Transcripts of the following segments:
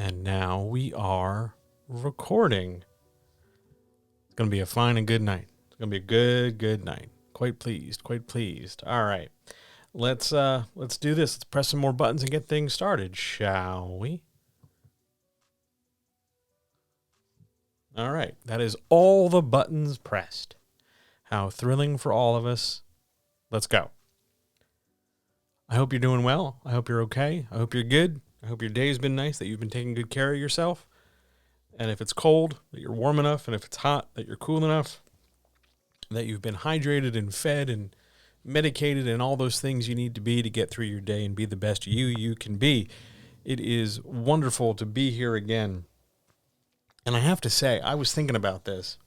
And now we are recording. It's going to be a fine and good night. It's going to be a good night. Quite pleased, quite pleased. All right. Let's do this. Let's press some more buttons and get things started, shall we? All right. That is all the buttons pressed. How thrilling for all of us. Let's go. I hope you're doing well. I hope you're okay. I hope you're good. I hope your day's been nice, that you've been taking good care of yourself. And if it's cold, that you're warm enough. And if it's hot, that you're cool enough. That you've been hydrated and fed and medicated and all those things you need to be to get through your day and be the best you can be. It is wonderful to be here again. And I have to say, I was thinking about this.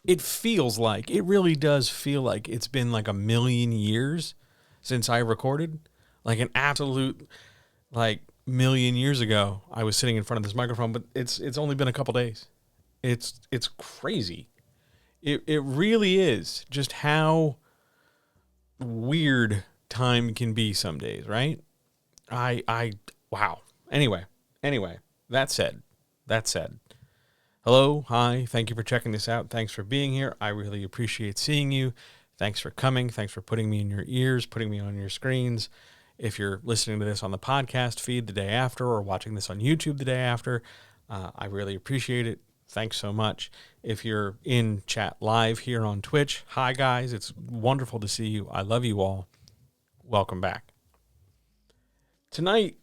It really does feel like it's been like a million years since I recorded. Like an absolute, million years ago, I was sitting in front of this microphone, but it's only been a couple days. It's crazy. It really is just how weird time can be some days, right? Wow. Anyway, that said, hello, hi, thank you for checking this out. Thanks for being here. I really appreciate seeing you. Thanks for coming. Thanks for putting me in your ears, putting me on your screens. If you're listening to this on the podcast feed the day after or watching this on YouTube the day after, I really appreciate it. Thanks so much. If you're in chat live here on Twitch, hi guys. It's wonderful to see you. I love you all. Welcome back. Tonight's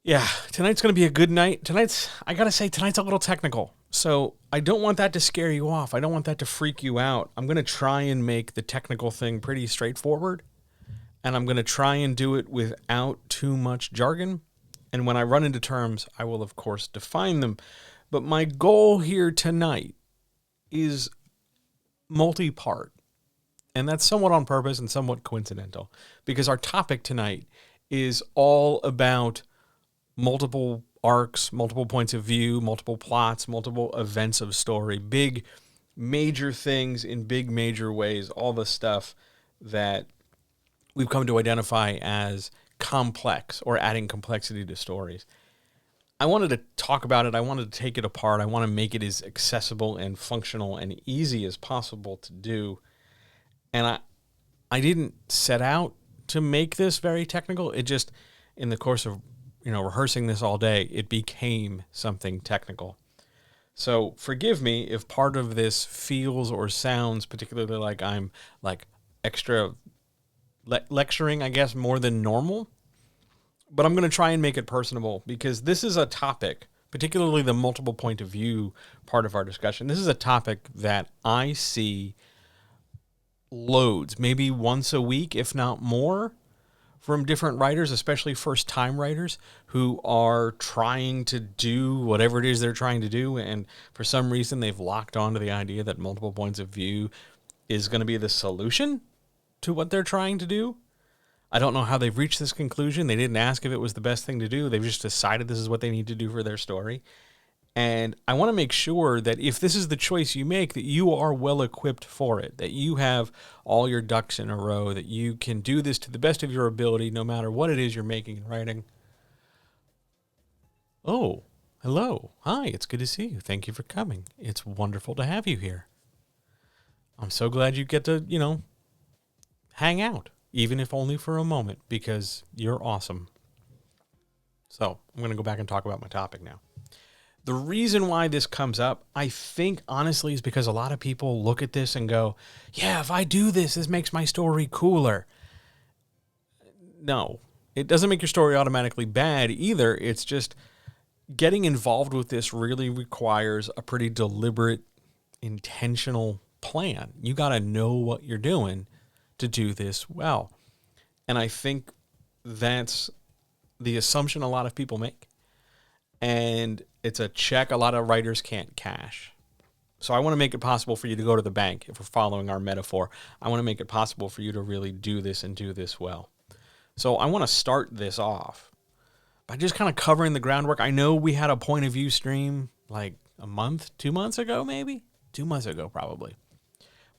going to be a good night. Tonight's a little technical. So I don't want that to scare you off. I don't want that to freak you out. I'm going to try and make the technical thing pretty straightforward. And I'm going to try and do it without too much jargon. And when I run into terms, I will, of course, define them. But my goal here tonight is multi-part. And that's somewhat on purpose and somewhat coincidental. Because our topic tonight is all about multiple arcs, multiple points of view, multiple plots, multiple events of story, big, major things in big, major ways, all the stuff that we've come to identify as complex or adding complexity to stories. I wanted to talk about it. I wanted to take it apart. I want to make it as accessible and functional and easy as possible to do. And I didn't set out to make this very technical. It just, in the course of rehearsing this all day, it became something technical. So forgive me if part of this feels or sounds particularly like I'm extra lecturing, I guess, more than normal. But I'm going to try and make it personable because this is a topic, particularly the multiple point of view part of our discussion. This is a topic that I see loads, maybe once a week, if not more, from different writers, especially first-time writers who are trying to do whatever it is they're trying to do. And for some reason, they've locked onto the idea that multiple points of view is going to be the solution to what they're trying to do. I don't know how they've reached this conclusion. They didn't ask if it was the best thing to do. They've just decided this is what they need to do for their story. And I want to make sure that if this is the choice you make, that you are well equipped for it, that you have all your ducks in a row, that you can do this to the best of your ability, no matter what it is you're making and writing. Oh, hello. Hi, it's good to see you. Thank you for coming. It's wonderful to have you here. I'm so glad you get to, hang out, even if only for a moment, because you're awesome. So I'm going to go back and talk about my topic now. The reason why this comes up, I think, honestly, is because a lot of people look at this and go, yeah, if I do this, this makes my story cooler. No, it doesn't make your story automatically bad either. It's just getting involved with this really requires a pretty deliberate, intentional plan. You got to know what you're doing to do this well. And I think that's the assumption a lot of people make. And it's a check a lot of writers can't cash. So I want to make it possible for you to go to the bank, if we're following our metaphor. I want to make it possible for you to really do this and do this well. So I want to start this off by just kind of covering the groundwork. I know we had a point of view stream like a month, 2 months ago, maybe? 2 months ago, probably.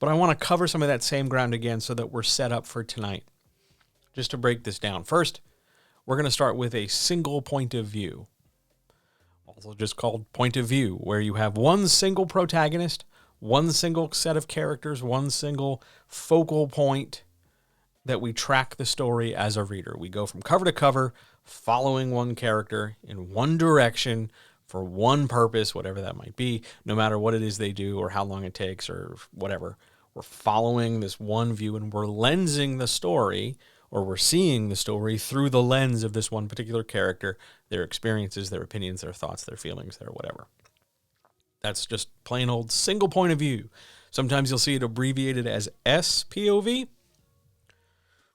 But I want to cover some of that same ground again so that we're set up for tonight. Just to break this down. First, we're going to start with a single point of view. also just called point of view, where you have one single protagonist, one single set of characters, one single focal point that we track the story as a reader. We go from cover to cover, following one character in one direction for one purpose, whatever that might be, no matter what it is they do or how long it takes or whatever. We're following this one view and we're lensing the story, or we're seeing the story through the lens of this one particular character, their experiences, their opinions, their thoughts, their feelings, their whatever. That's just plain old single point of view. Sometimes you'll see it abbreviated as SPOV,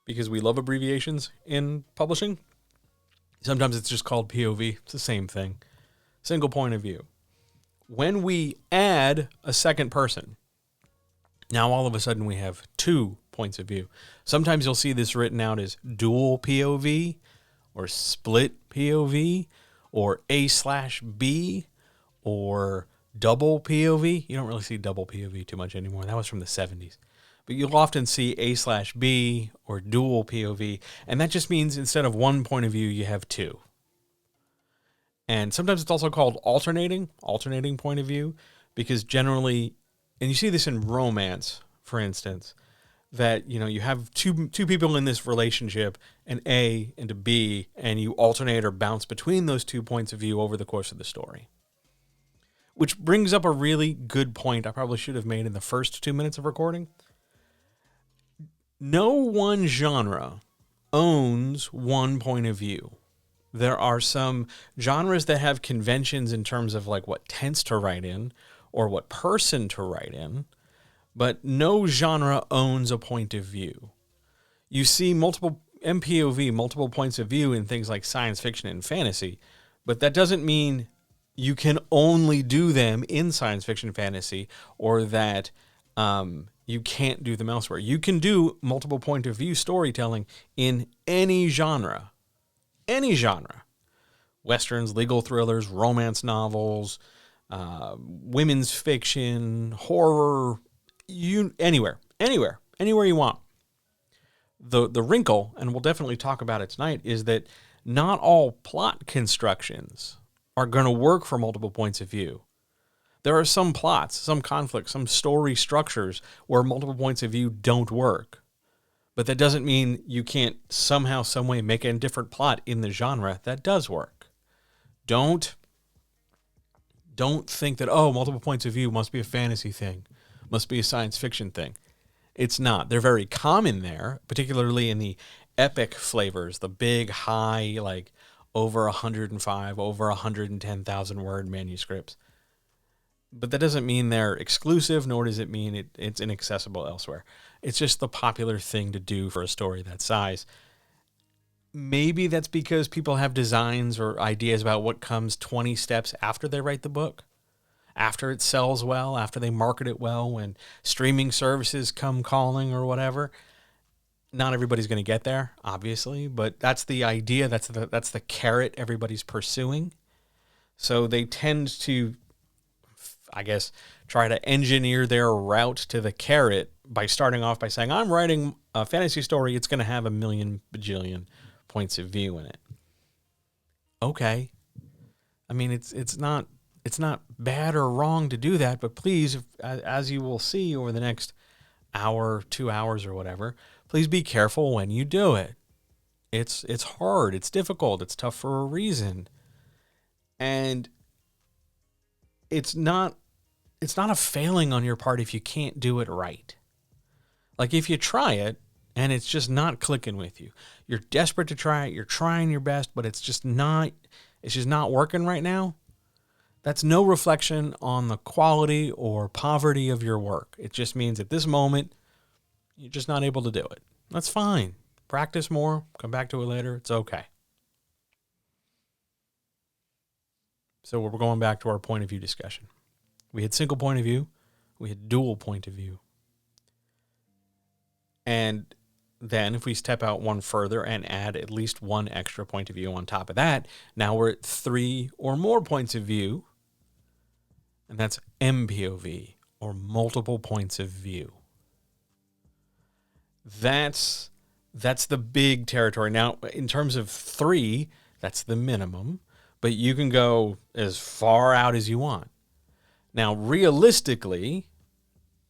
because we love abbreviations in publishing. Sometimes it's just called POV. It's the same thing. Single point of view. When we add a second person, now all of a sudden we have 2 points of view. Sometimes you'll see this written out as dual POV or split POV or A/B or double POV. You don't really see double POV too much anymore. That was from the 70s. But you'll often see A/B or dual POV, and that just means instead of one point of view, you have 2. And sometimes it's also called alternating point of view, because generally, and you see this in romance, for instance, that you have two people in this relationship, an A and a B, and you alternate or bounce between those 2 points of view over the course of the story. Which brings up a really good point I probably should have made in the first 2 minutes of recording. No one genre owns one point of view. There are some genres that have conventions in terms of like what tense to write in or what person to write in, but no genre owns a point of view. You see multiple MPOV, multiple points of view in things like science fiction and fantasy, but that doesn't mean you can only do them in science fiction fantasy, or that you can't do them elsewhere. You can do multiple point of view storytelling in any genre. Any genre. Westerns, legal thrillers, romance novels, women's fiction, horror, anywhere you want. The wrinkle, and we'll definitely talk about it tonight, is that not all plot constructions are going to work for multiple points of view. There are some plots, some conflicts, some story structures where multiple points of view don't work. But that doesn't mean you can't somehow, some way make a different plot in the genre that does work. Don't think that, multiple points of view must be a fantasy thing, must be a science fiction thing. It's not. They're very common there, particularly in the epic flavors, the big, high, like over 105, over 110,000 word manuscripts. But that doesn't mean they're exclusive, nor does it mean it's inaccessible elsewhere. It's just the popular thing to do for a story that size. Maybe that's because people have designs or ideas about what comes 20 steps after they write the book, after it sells well, after they market it well, when streaming services come calling or whatever. Not everybody's going to get there, obviously, but that's the idea. That's the carrot everybody's pursuing. So they tend to, I guess, try to engineer their route to the carrot by starting off by saying, I'm writing a fantasy story. It's going to have a million bajillion points of view in it. Okay. I mean, it's not bad or wrong to do that, but please, as you will see over the next hour, 2 hours or whatever, please be careful when you do it. It's hard. It's difficult. It's tough for a reason. And it's not a failing on your part if you can't do it right. Like if you try it and it's just not clicking with you, you're desperate to try it, you're trying your best, but it's just not working right now. That's no reflection on the quality or poverty of your work. It just means at this moment, you're just not able to do it. That's fine. Practice more, come back to it later. It's okay. So we're going back to our point of view discussion. We had single point of view. We had dual point of view. And then if we step out one further and add at least one extra point of view on top of that, now we're at 3 or more points of view. And that's MPOV, or multiple points of view. That's the big territory. Now, in terms of 3, that's the minimum. but you can go as far out as you want. Now, realistically,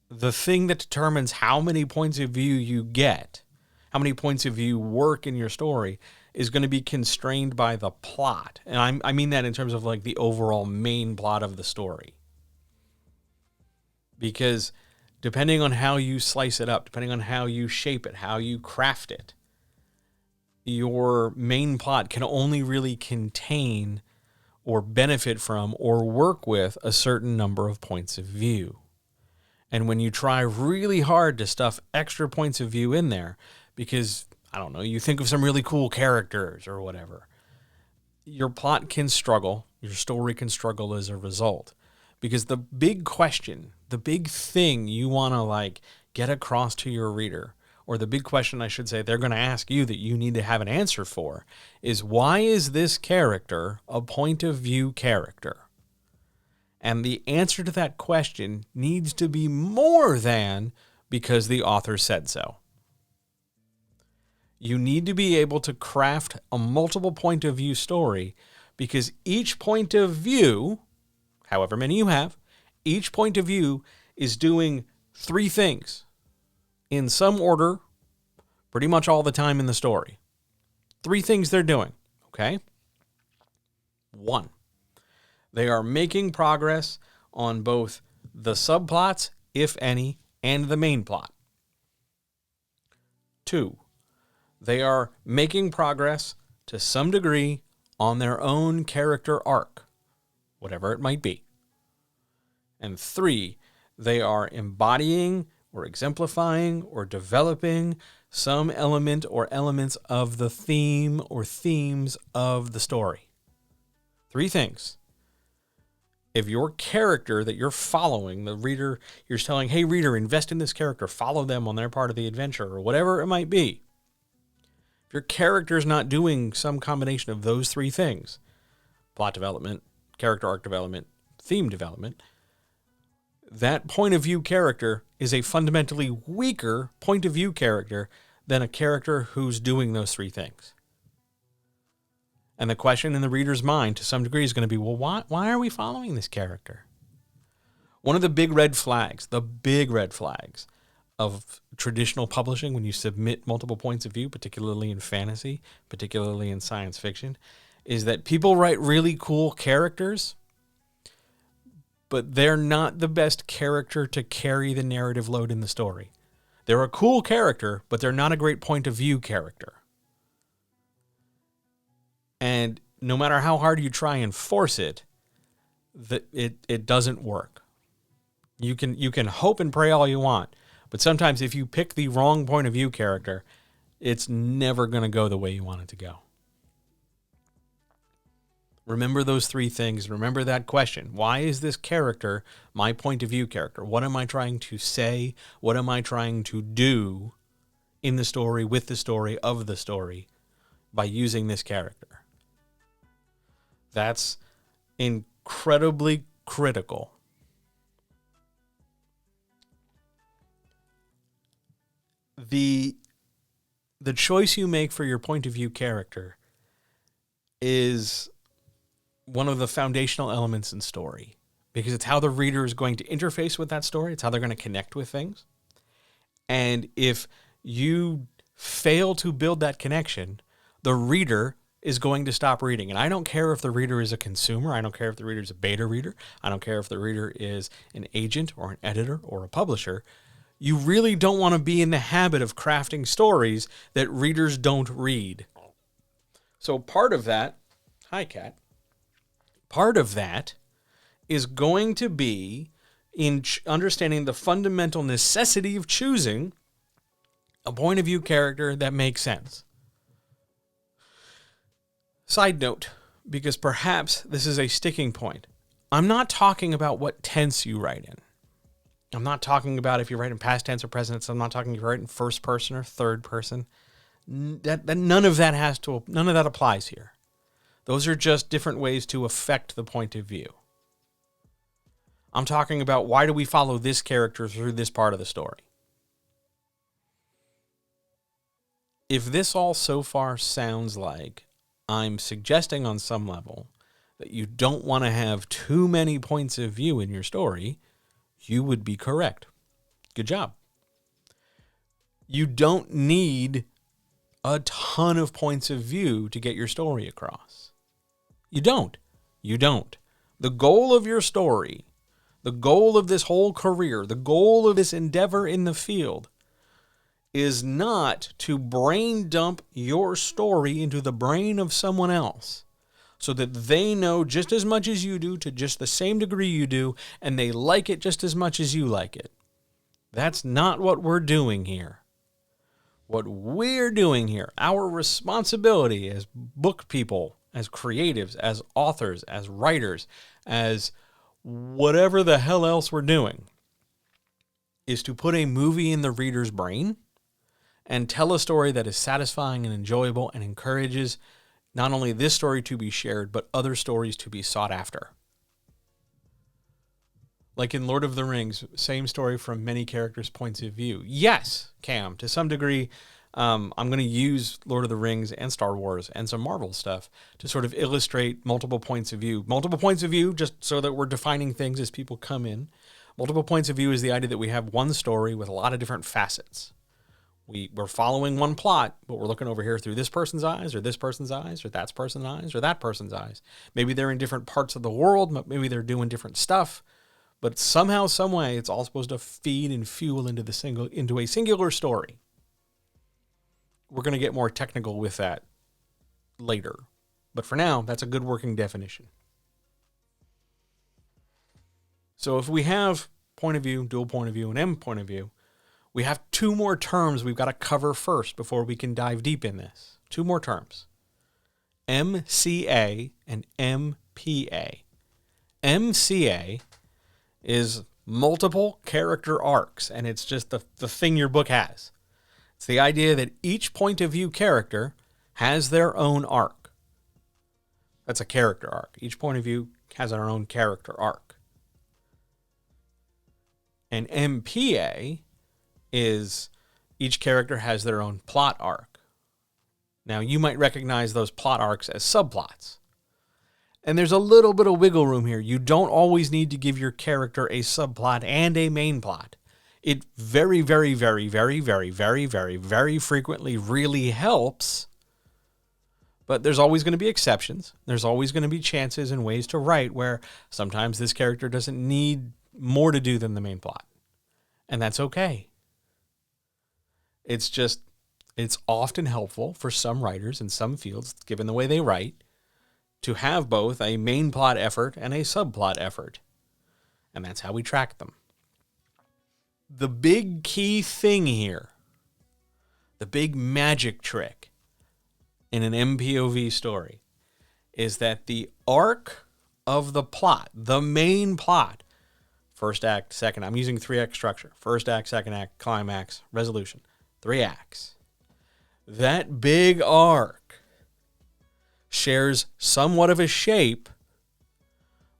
the thing that determines how many points of view you get, how many points of view work in your story, is going to be constrained by the plot. And I mean that in terms of like the overall main plot of the story. Because depending on how you slice it up, depending on how you shape it, how you craft it, your main plot can only really contain or benefit from or work with a certain number of points of view. And when you try really hard to stuff extra points of view in there, because, I don't know, you think of some really cool characters or whatever, your plot can struggle, your story can struggle as a result. Because the big question, the big thing you want to like get across to your reader, or the big question I should say they're going to ask you that you need to have an answer for, is why is this character a point of view character? And the answer to that question needs to be more than because the author said so. You need to be able to craft a multiple point of view story because each point of view, however many you have, each point of view is doing three things in some order pretty much all the time in the story. Three things they're doing, okay? 1, they are making progress on both the subplots, if any, and the main plot. 2, they are making progress to some degree on their own character arc, whatever it might be. And 3, they are embodying or exemplifying or developing some element or elements of the theme or themes of the story. 3 things. If your character that you're following, the reader, you're telling, hey, reader, invest in this character, follow them on their part of the adventure, or whatever it might be. If your character is not doing some combination of those 3 things, plot development, character arc development, theme development, that point of view character is a fundamentally weaker point of view character than a character who's doing those 3 things. And the question in the reader's mind to some degree is going to be, well, why are we following this character? One of the big red flags of traditional publishing when you submit multiple points of view, particularly in fantasy, particularly in science fiction, is that people write really cool characters, but they're not the best character to carry the narrative load in the story. They're a cool character, but they're not a great point of view character. And no matter how hard you try and force it, it doesn't work. You can hope and pray all you want, but sometimes if you pick the wrong point of view character, it's never going to go the way you want it to go. Remember those 3 things. Remember that question. Why is this character my point of view character? What am I trying to say? What am I trying to do in the story, with the story, of the story, by using this character? That's incredibly critical. The choice you make for your point of view character is one of the foundational elements in story, because it's how the reader is going to interface with that story. It's how they're going to connect with things. And if you fail to build that connection, the reader is going to stop reading. And I don't care if the reader is a consumer. I don't care if the reader is a beta reader. I don't care if the reader is an agent or an editor or a publisher. You really don't want to be in the habit of crafting stories that readers don't read. So part of that, hi, Kat. Part of that is going to be in understanding the fundamental necessity of choosing a point of view character that makes sense. Side note, because perhaps this is a sticking point. I'm not talking about what tense you write in. I'm not talking about if you write in past tense or present tense. I'm not talking if you write in first person or third person. None of that applies here. Those are just different ways to affect the point of view. I'm talking about why do we follow this character through this part of the story. If this all so far sounds like I'm suggesting on some level that you don't want to have too many points of view in your story, you would be correct. Good job. You don't need a ton of points of view to get your story across. You don't. You don't. The goal of your story, the goal of this whole career, the goal of this endeavor in the field is not to brain dump your story into the brain of someone else so that they know just as much as you do to just the same degree you do, and they like it just as much as you like it. That's not what we're doing here. What we're doing here, our responsibility as book people, as creatives, as authors, as writers, as whatever the hell else we're doing, is to put a movie in the reader's brain and tell a story that is satisfying and enjoyable and encourages not only this story to be shared, but other stories to be sought after. Like in Lord of the Rings, same story from many characters' points of view. Yes, Cam, to some degree, I'm going to use Lord of the Rings and Star Wars and some Marvel stuff to sort of illustrate multiple points of view. Multiple points of view, just so that we're defining things as people come in. Multiple points of view is the idea that we have one story with a lot of different facets. We're following one plot, but we're looking over here through this person's eyes, or this person's eyes, or that person's eyes, or that person's eyes. Maybe they're in different parts of the world, maybe they're doing different stuff, but somehow, some way, it's all supposed to feed and fuel into a singular story. We're going to get more technical with that later, but for now, that's a good working definition. So if we have point of view, dual point of view, and M point of view, we have two more terms we've got to cover first before we can dive deep in this. Two more terms. MCA and MPA. MCA is multiple character arcs, and it's just the thing your book has. It's the idea that each point of view character has their own arc. That's a character arc. Each point of view has their own character arc. And MPA is each character has their own plot arc. Now, you might recognize those plot arcs as subplots. And there's a little bit of wiggle room here. You don't always need to give your character a subplot and a main plot. It very, very, very, very, very, very, very, very frequently really helps. But there's always going to be exceptions. There's always going to be chances and ways to write where sometimes this character doesn't need more to do than the main plot. And that's okay. It's often helpful for some writers in some fields, given the way they write, to have both a main plot effort and a subplot effort. And that's how we track them. The big key thing here, the big magic trick in an MPOV story, is that the arc of the plot, the main plot, first act, second, I'm using 3-act structure, first act, second act, climax, resolution, 3 acts. That big arc shares somewhat of a shape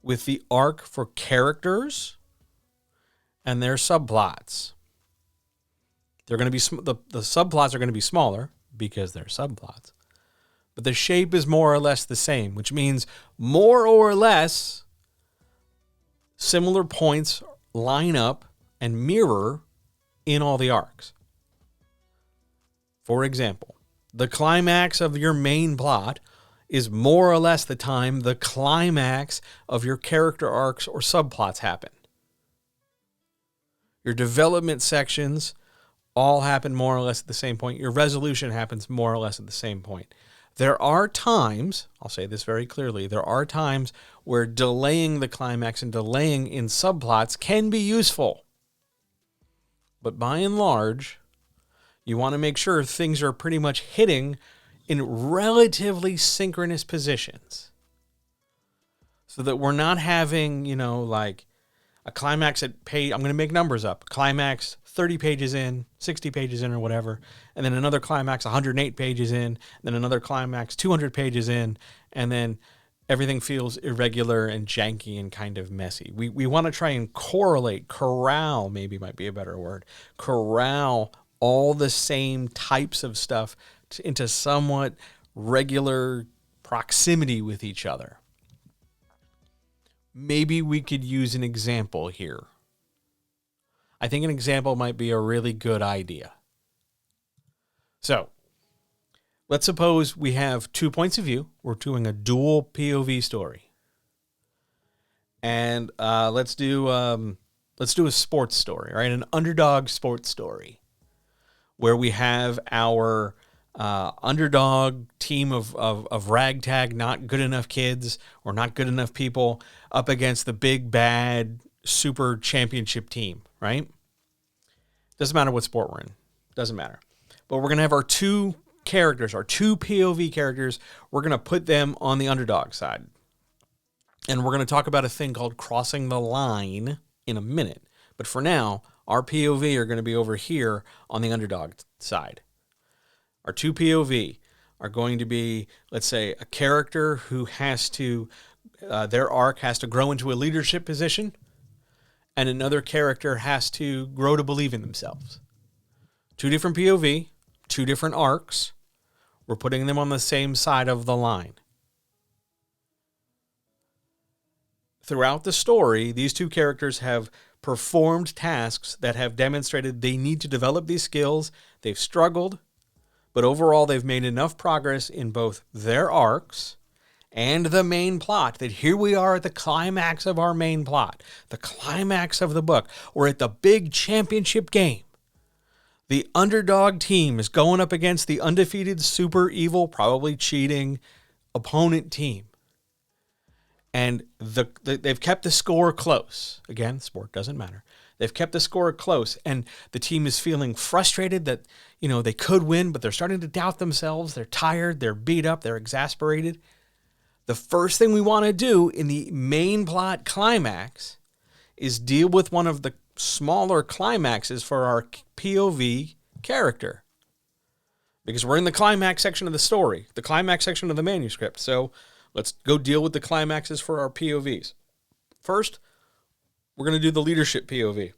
with the arc for characters and their subplots. They're going to be the subplots are going to be smaller because they're subplots, but the shape is more or less the same, which means more or less similar points line up and mirror in all the arcs. For example, the climax of your main plot is more or less the time the climax of your character arcs or subplots happen. Your development sections all happen more or less at the same point. Your resolution happens more or less at the same point. There are times, I'll say this very clearly, there are times where delaying the climax and delaying in subplots can be useful. But by and large, you want to make sure things are pretty much hitting in relatively synchronous positions so that we're not having, like a climax at page, I'm going to make numbers up, climax 30 pages in, 60 pages in or whatever, and then another climax 108 pages in, then another climax 200 pages in, and then everything feels irregular and janky and kind of messy. We want to try and corral maybe might be a better word, corral all the same types of stuff into somewhat regular proximity with each other. maybe we could use an example here. I think an example might be a really good idea. So, let's suppose we have 2 points of view. We're doing a dual POV story. And let's do a sports story, right? An underdog sports story where we have our underdog team of ragtag, not good enough kids or not good enough people up against the big, bad, super championship team, right? Doesn't matter what sport we're in. Doesn't matter. But we're going to have our 2 characters, our 2 POV characters. We're going to put them on the underdog side. And we're going to talk about a thing called crossing the line in a minute. But for now, our POV are going to be over here on the underdog side. Our 2 POV are going to be, let's say, a character who has to, their arc has to grow into a leadership position, and another character has to grow to believe in themselves. 2 different POV, 2 different arcs. We're putting them on the same side of the line. Throughout the story, these 2 characters have performed tasks that have demonstrated they need to develop these skills. They've struggled, but overall they've made enough progress in both their arcs and the main plot that here we are at the climax of our main plot, the climax of the book. We're at the big championship game. The underdog team is going up against the undefeated, super evil, probably cheating opponent team. And they've kept the score close. Again, sport doesn't matter. They've kept the score close, and the team is feeling frustrated that, they could win, but they're starting to doubt themselves. They're tired. They're beat up. They're exasperated. The first thing we want to do in the main plot climax is deal with one of the smaller climaxes for our POV character. Because we're in the climax section of the story, the climax section of the manuscript. So let's go deal with the climaxes for our POVs. First, we're going to do the leadership POV.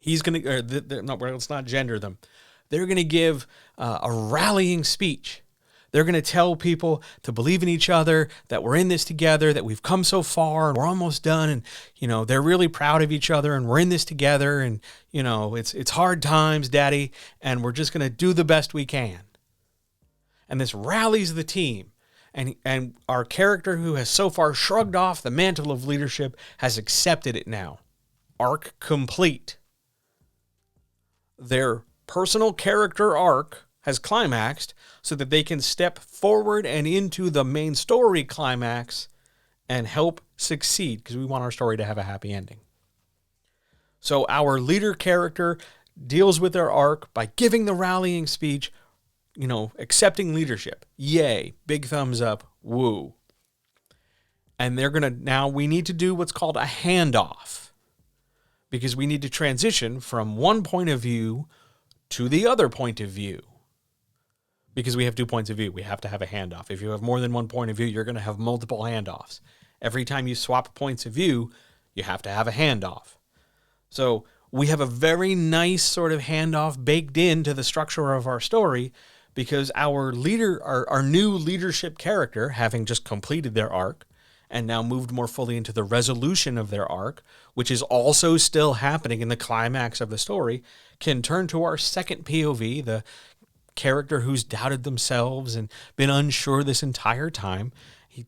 Let's not gender them. They're going to give a rallying speech. They're going to tell people to believe in each other, that we're in this together, that we've come so far and we're almost done. And, they're really proud of each other and we're in this together. And, it's hard times, Daddy, and we're just going to do the best we can. And this rallies the team. And our character who has so far shrugged off the mantle of leadership has accepted it now. Arc complete. Their personal character arc has climaxed so that they can step forward and into the main story climax and help succeed, because we want our story to have a happy ending. So our leader character deals with their arc by giving the rallying speech, accepting leadership. Yay, big thumbs up, woo. And now we need to do what's called a handoff, because we need to transition from one point of view to the other point of view. Because we have 2 points of view, we have to have a handoff. If you have more than one point of view, you're going to have multiple handoffs. Every time you swap points of view, you have to have a handoff. So we have a very nice sort of handoff baked into the structure of our story, because our new leadership character, having just completed their arc and now moved more fully into the resolution of their arc, which is also still happening in the climax of the story, can turn to our second POV, the character who's doubted themselves and been unsure this entire time. They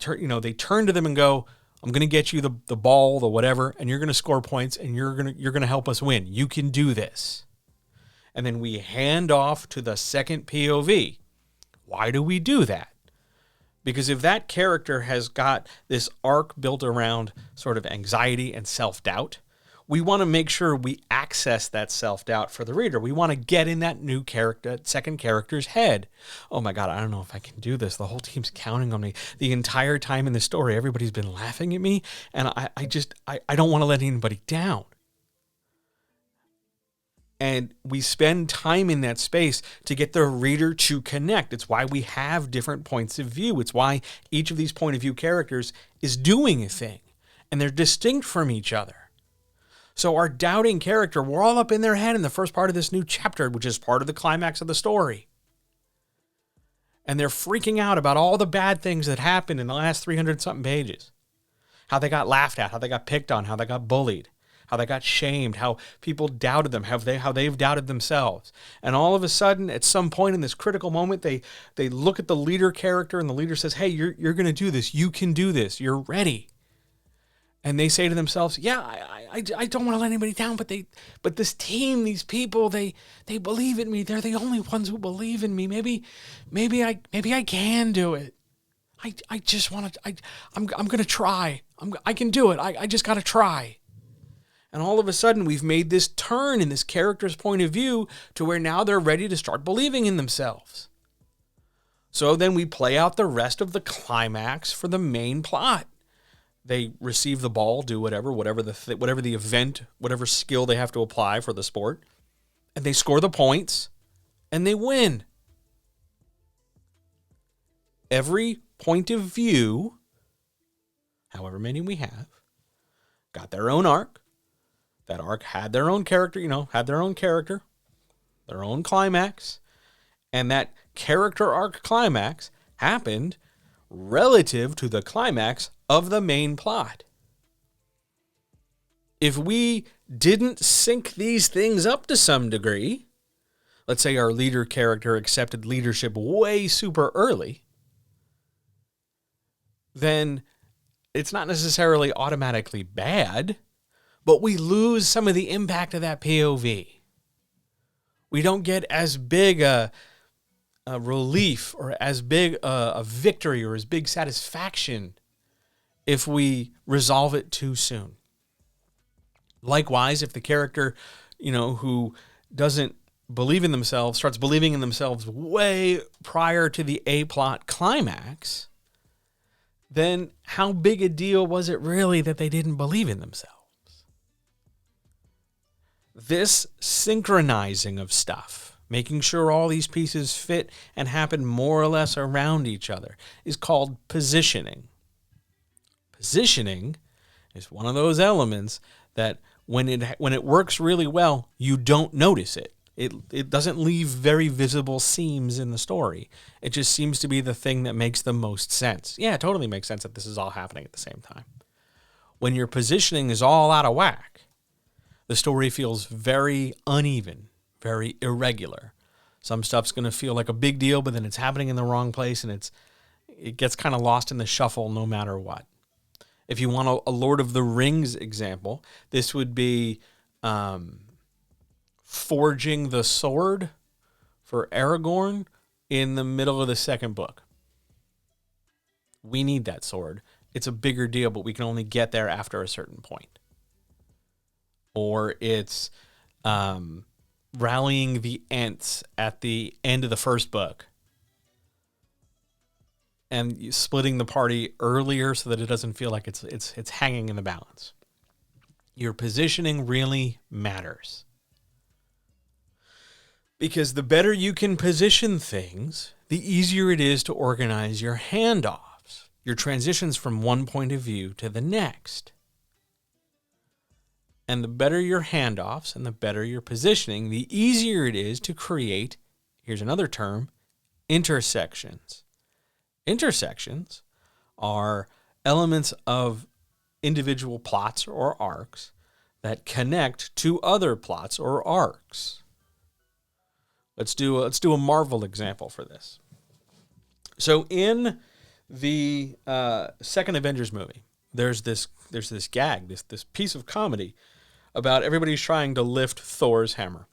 turn to them and go, I'm going to get you the ball, the whatever, and you're going to score points, and you're going to help us win. You can do this. And then we hand off to the second POV. Why do we do that? Because if that character has got this arc built around sort of anxiety and self-doubt, we want to make sure we access that self-doubt for the reader. We want to get in that new character, second character's head. Oh my God, I don't know if I can do this. The whole team's counting on me. The entire time in the story, everybody's been laughing at me, and I don't want to let anybody down. And we spend time in that space to get the reader to connect. It's why we have different points of view. It's why each of these point of view characters is doing a thing, and they're distinct from each other. So our doubting character, we're all up in their head in the first part of this new chapter, which is part of the climax of the story. And they're freaking out about all the bad things that happened in the last 300-something pages. how they got laughed at, how they got picked on, how they got bullied, how they got shamed, how people doubted them, how they've doubted themselves. And all of a sudden, at some point in this critical moment, they look at the leader character, and the leader says, hey, you're going to do this. You can do this. You're ready. And they say to themselves, yeah, I don't want to let anybody down, but this team, these people, they believe in me. They're the only ones who believe in me. Maybe I can do it. I just want to, I'm going to try. I can do it. I just got to try. And all of a sudden, we've made this turn in this character's point of view to where now they're ready to start believing in themselves. So then we play out the rest of the climax for the main plot. They receive the ball, do whatever the event, whatever skill they have to apply for the sport, and they score the points, and they win. Every point of view, however many we have, got their own arc. That arc had their own character, their own climax, and that character arc climax happened relative to the climax of the main plot. If we didn't sync these things up to some degree, let's say our leader character accepted leadership way super early, then it's not necessarily automatically bad, but we lose some of the impact of that POV. We don't get as big a relief or as big a victory or as big satisfaction if we resolve it too soon. Likewise, if the character, who doesn't believe in themselves starts believing in themselves way prior to the A-plot climax, then how big a deal was it really that they didn't believe in themselves? This synchronizing of stuff, making sure all these pieces fit and happen more or less around each other, is called positioning. Positioning is one of those elements that when it works really well, you don't notice it. It doesn't leave very visible seams in the story. It just seems to be the thing that makes the most sense. Yeah, it totally makes sense that this is all happening at the same time. When your positioning is all out of whack, the story feels very uneven, very irregular. Some stuff's going to feel like a big deal, but then it's happening in the wrong place, and it gets kind of lost in the shuffle no matter what. If you want a Lord of the Rings example, this would be forging the sword for Aragorn in the middle of the second book. We need that sword. It's a bigger deal, but we can only get there after a certain point. Or it's rallying the Ents at the end of the first book and splitting the party earlier so that it doesn't feel like it's hanging in the balance. Your positioning really matters. Because the better you can position things, the easier it is to organize your handoffs, your transitions from one point of view to the next. And the better your handoffs and the better your positioning, the easier it is to create, here's another term, intersections. Intersections are elements of individual plots or arcs that connect to other plots or arcs. Let's do a Marvel example for this. So in the second Avengers movie, there's this gag, this piece of comedy about everybody's trying to lift Thor's hammer.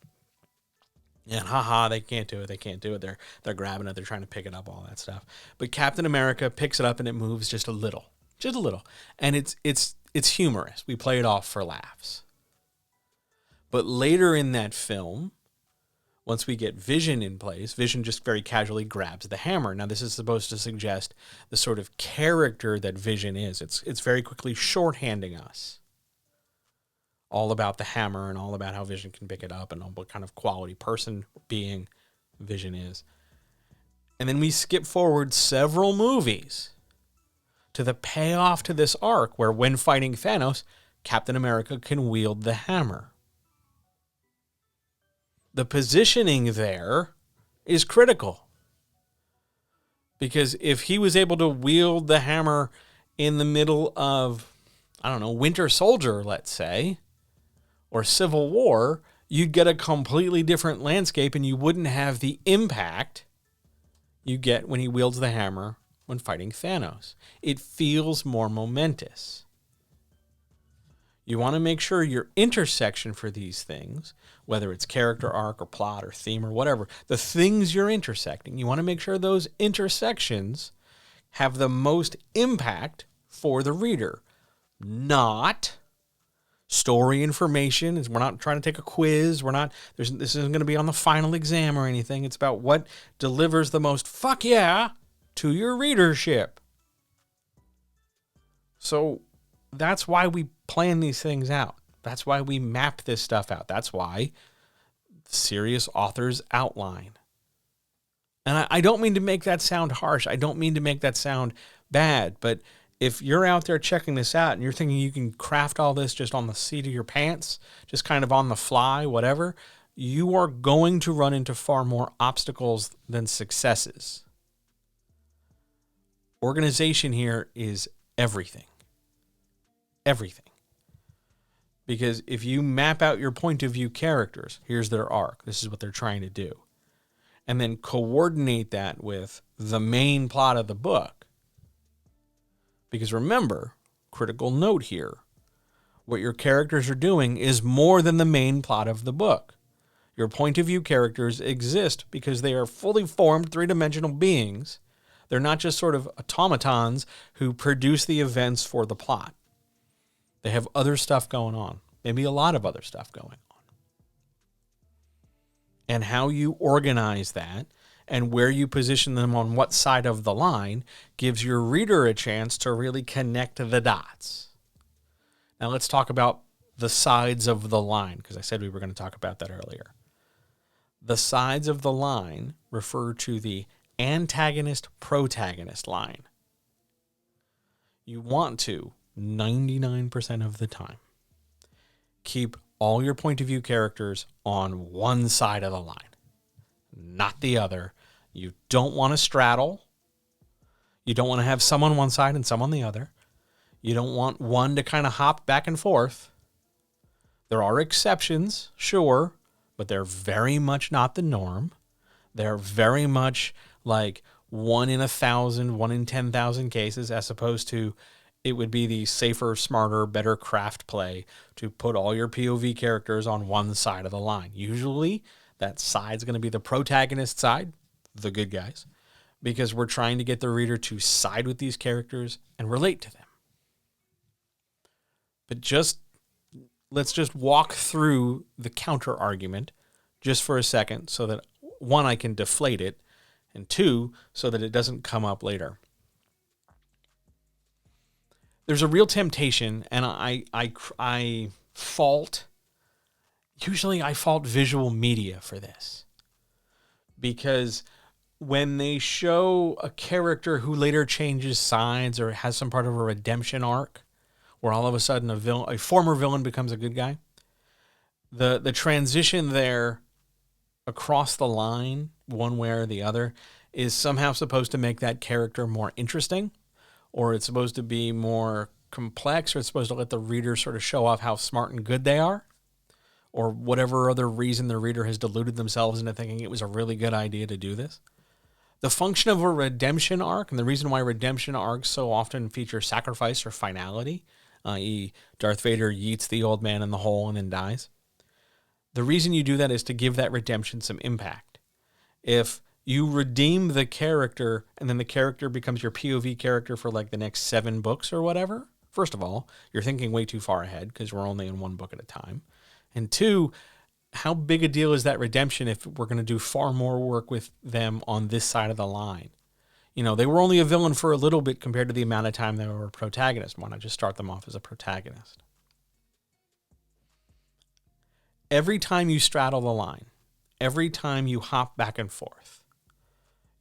And they can't do it. They're grabbing it, they're trying to pick it up, all that stuff. But Captain America picks it up and it moves just a little. And it's humorous. We play it off for laughs. But later in that film, once we get Vision in place, Vision just very casually grabs the hammer. Now, this is supposed to suggest the sort of character that Vision is. It's very quickly shorthanding us. All about the hammer and all about how Vision can pick it up and what kind of quality person being Vision is. And then we skip forward several movies to the payoff to this arc where when fighting Thanos, Captain America can wield the hammer. The positioning there is critical. Because if he was able to wield the hammer in the middle of I don't know, Winter Soldier, let's say, or Civil War, you'd get a completely different landscape and you wouldn't have the impact you get when he wields the hammer when fighting Thanos. It feels more momentous. You want to make sure your intersection for these things, whether it's character arc or plot or theme or whatever, the things you're intersecting, you want to make sure those intersections have the most impact for the reader, not story information. We're not trying to take a quiz. This isn't going to be on the final exam or anything. It's about what delivers the most fuck yeah to your readership. So that's why we plan these things out. That's why we map this stuff out. That's why serious authors outline. And I don't mean to make that sound harsh. I don't mean to make that sound bad. But if you're out there checking this out and you're thinking you can craft all this just on the seat of your pants, just kind of on the fly, whatever, you are going to run into far more obstacles than successes. Organization here is everything. Everything. Because if you map out your point of view characters, here's their arc, this is what they're trying to do, and then coordinate that with the main plot of the book. Because remember, critical note here, what your characters are doing is more than the main plot of the book. Your point of view characters exist because they are fully formed three-dimensional beings. They're not just sort of automatons who produce the events for the plot. They have other stuff going on, maybe a lot of other stuff going on. And how you organize that and where you position them on what side of the line gives your reader a chance to really connect the dots. Now let's talk about the sides of the line, because I said we were going to talk about that earlier. The sides of the line refer to the antagonist-protagonist line. You want to, 99% of the time, keep all your point of view characters on one side of the line, not the other. You don't want to straddle. You don't want to have some on one side and some on the other. You don't want one to kind of hop back and forth. There are exceptions, sure, but they're very much not the norm. They're very much like 1 in 1,000, 1 in 10,000 cases, as opposed to it would be the safer, smarter, better craft play to put all your POV characters on one side of the line. Usually, that side's going to be the protagonist side, the good guys, because we're trying to get the reader to side with these characters and relate to them. But let's just walk through the counter argument just for a second so that, one, I can deflate it, and two, so that it doesn't come up later. There's a real temptation, and I fault visual media for this. Because when they show a character who later changes sides or has some part of a redemption arc, where all of a sudden a former villain becomes a good guy, the transition there across the line, one way or the other, is somehow supposed to make that character more interesting, or it's supposed to be more complex, or it's supposed to let the reader sort of show off how smart and good they are, or whatever other reason the reader has deluded themselves into thinking it was a really good idea to do this. The function of a redemption arc, and the reason why redemption arcs so often feature sacrifice or finality, i.e. Darth Vader yeets the old man in the hole and then dies, the reason you do that is to give that redemption some impact. If you redeem the character and then the character becomes your POV character for like the next 7 books or whatever, first of all, you're thinking way too far ahead because we're only in 1 book at a time. And 2, how big a deal is that redemption if we're going to do far more work with them on this side of the line? You know, they were only a villain for a little bit compared to the amount of time they were a protagonist. Why not just start them off as a protagonist? Every time you straddle the line, every time you hop back and forth,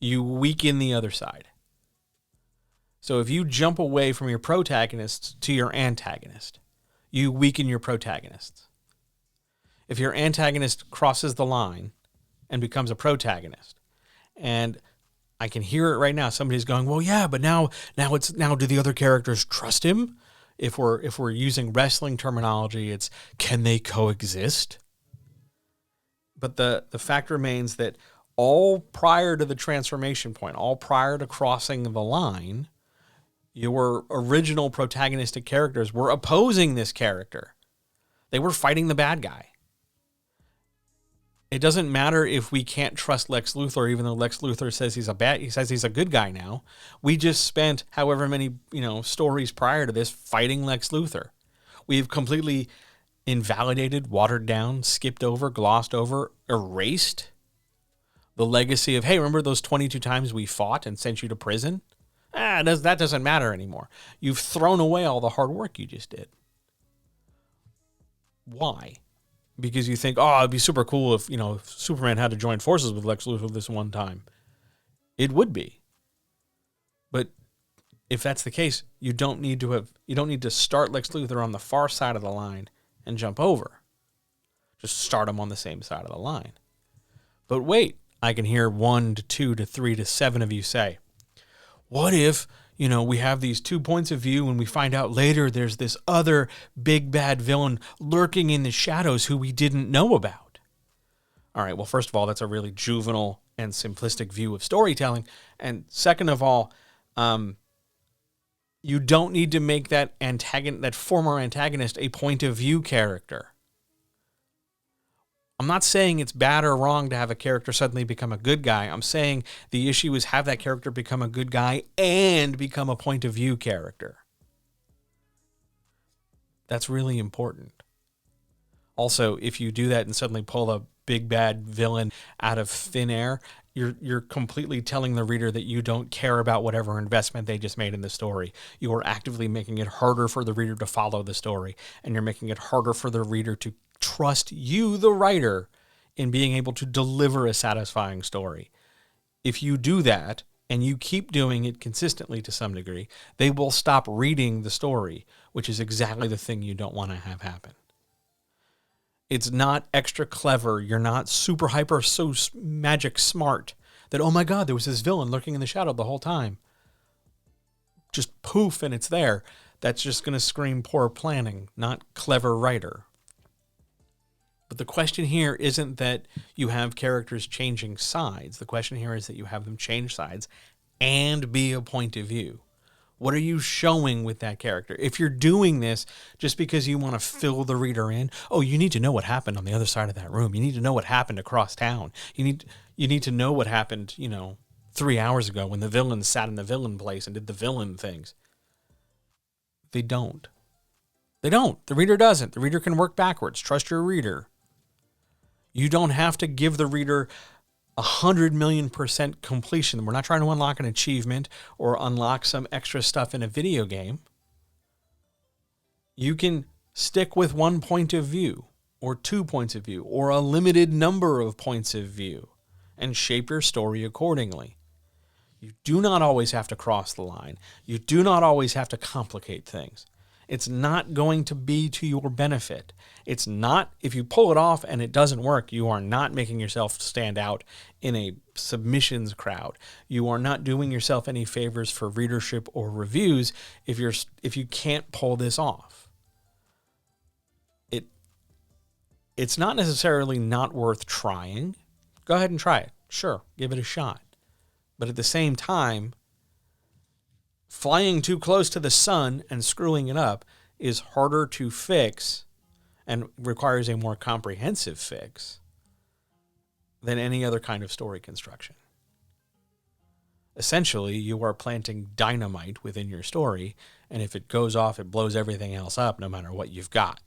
you weaken the other side. So if you jump away from your protagonist to your antagonist, you weaken your protagonists. If your antagonist crosses the line and becomes a protagonist, and I can hear it right now, somebody's going, well, yeah, but now do the other characters trust him? If we're using wrestling terminology, it's can they coexist? But the fact remains that all prior to the transformation point, all prior to crossing the line, your original protagonistic characters were opposing this character. They were fighting the bad guy. It doesn't matter if we can't trust Lex Luthor, even though Lex Luthor says he says he's a good guy now. We just spent however many, stories prior to this fighting Lex Luthor. We've completely invalidated, watered down, skipped over, glossed over, erased the legacy of, hey, remember those 22 times we fought and sent you to prison? That doesn't matter anymore. You've thrown away all the hard work you just did. Why? Because you think, it'd be super cool if, if Superman had to join forces with Lex Luthor this one time. It would be. But if that's the case, you don't need to start Lex Luthor on the far side of the line and jump over. Just start him on the same side of the line. But wait, I can hear 1 to 2 to 3 to 7 of you say, what if, we have these 2 points of view and we find out later there's this other big bad villain lurking in the shadows who we didn't know about? All right, well, first of all, that's a really juvenile and simplistic view of storytelling. And second of all, you don't need to make that former antagonist a point of view character. I'm not saying it's bad or wrong to have a character suddenly become a good guy. I'm saying the issue is have that character become a good guy and become a point of view character. That's really important. Also, if you do that and suddenly pull a big bad villain out of thin air, you're completely telling the reader that you don't care about whatever investment they just made in the story. You are actively making it harder for the reader to follow the story, and you're making it harder for the reader to trust you, the writer, in being able to deliver a satisfying story. If you do that, and you keep doing it consistently to some degree, they will stop reading the story, which is exactly the thing you don't want to have happen. It's not extra clever. You're not super hyper so magic smart that, oh my God, there was this villain lurking in the shadow the whole time. Just poof, and it's there. That's just going to scream poor planning, not clever writer. But the question here isn't that you have characters changing sides. The question here is that you have them change sides and be a point of view. What are you showing with that character? If you're doing this just because you want to fill the reader in, you need to know what happened on the other side of that room. You need to know what happened across town. You need to know what happened, 3 hours ago when the villain sat in the villain place and did the villain things. They don't. They don't. The reader doesn't. The reader can work backwards. Trust your reader. You don't have to give the reader 100,000,000% completion. We're not trying to unlock an achievement or unlock some extra stuff in a video game. You can stick with one point of view or 2 points of view or a limited number of points of view and shape your story accordingly. You do not always have to cross the line. You do not always have to complicate things. It's not going to be to your benefit. It's not, if you pull it off and it doesn't work, you are not making yourself stand out in a submissions crowd. You are not doing yourself any favors for readership or reviews if you can't pull this off. It's not necessarily not worth trying. Go ahead and try it. Sure, give it a shot. But at the same time, flying too close to the sun and screwing it up is harder to fix and requires a more comprehensive fix than any other kind of story construction. Essentially, you are planting dynamite within your story, and if it goes off, it blows everything else up no matter what you've got.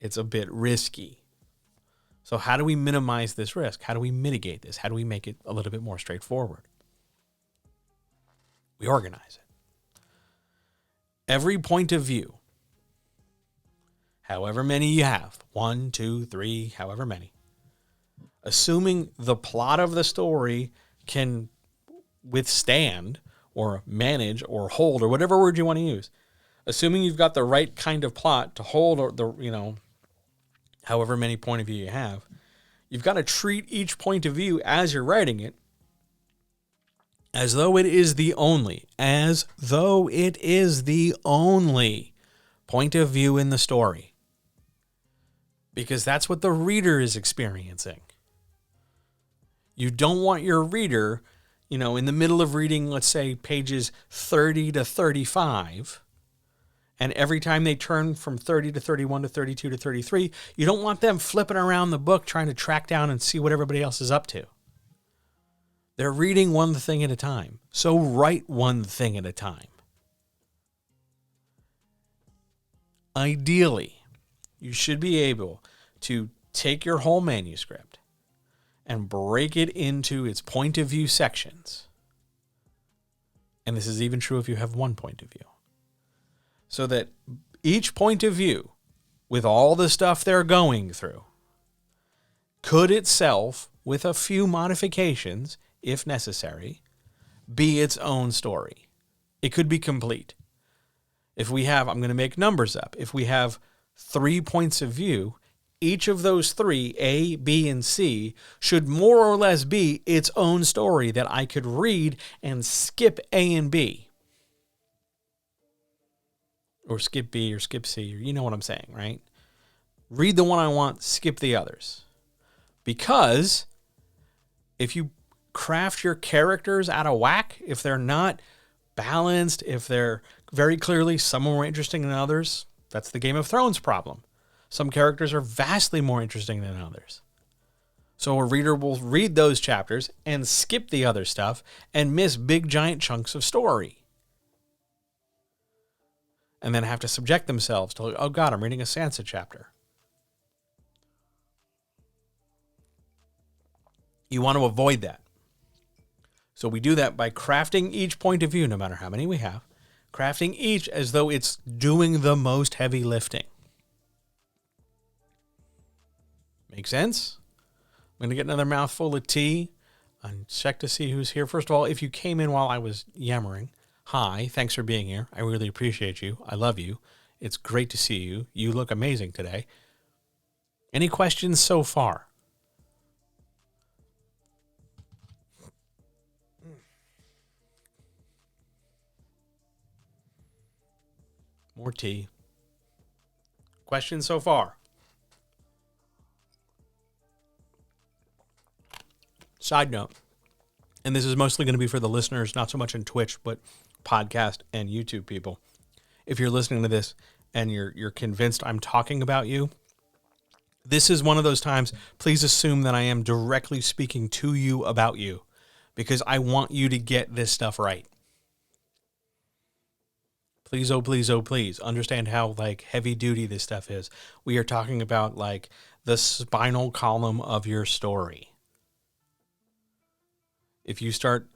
It's a bit risky. So how do we minimize this risk? How do we mitigate this? How do we make it a little bit more straightforward? We organize it. Every point of view, however many you have, 1, 2, 3, however many, assuming the plot of the story can withstand or manage or hold or whatever word you want to use, assuming you've got the right kind of plot to hold or however many point of view you have, you've got to treat each point of view as you're writing it as though it is the only point of view in the story. Because that's what the reader is experiencing. You don't want your reader, in the middle of reading, let's say, pages 30 to 35, and every time they turn from 30 to 31 to 32 to 33, you don't want them flipping around the book trying to track down and see what everybody else is up to. They're reading one thing at a time. So write one thing at a time. Ideally, you should be able to take your whole manuscript and break it into its point of view sections. And this is even true if you have one point of view. So that each point of view, with all the stuff they're going through, could itself, with a few modifications, if necessary, be its own story. It could be complete. If we have, I'm going to make numbers up, if we have 3 points of view, each of those 3, A, B, and C, should more or less be its own story that I could read and skip A and B. Or skip B or skip C, or you know what I'm saying, right? Read the one I want, skip the others. Because if you craft your characters out of whack, if they're not balanced, if they're very clearly some more interesting than others, that's the Game of Thrones problem. Some characters are vastly more interesting than others. So a reader will read those chapters and skip the other stuff and miss big giant chunks of story. And then have to subject themselves to, oh God, I'm reading a Sansa chapter. You want to avoid that. So we do that by crafting each point of view, no matter how many we have, crafting each as though it's doing the most heavy lifting. Make sense? I'm going to get another mouthful of tea and check to see who's here. First of all, if you came in while I was yammering, hi, thanks for being here. I really appreciate you. I love you. It's great to see you. You look amazing today. Any questions so far? More tea. Questions so far? Side note, and this is mostly going to be for the listeners, not so much in Twitch, but podcast and YouTube people. If you're listening to this and you're convinced I'm talking about you, this is one of those times, please assume that I am directly speaking to you about you, because I want you to get this stuff right. Please, oh, please, oh, please, understand how, heavy duty this stuff is. We are talking about, the spinal column of your story. If you start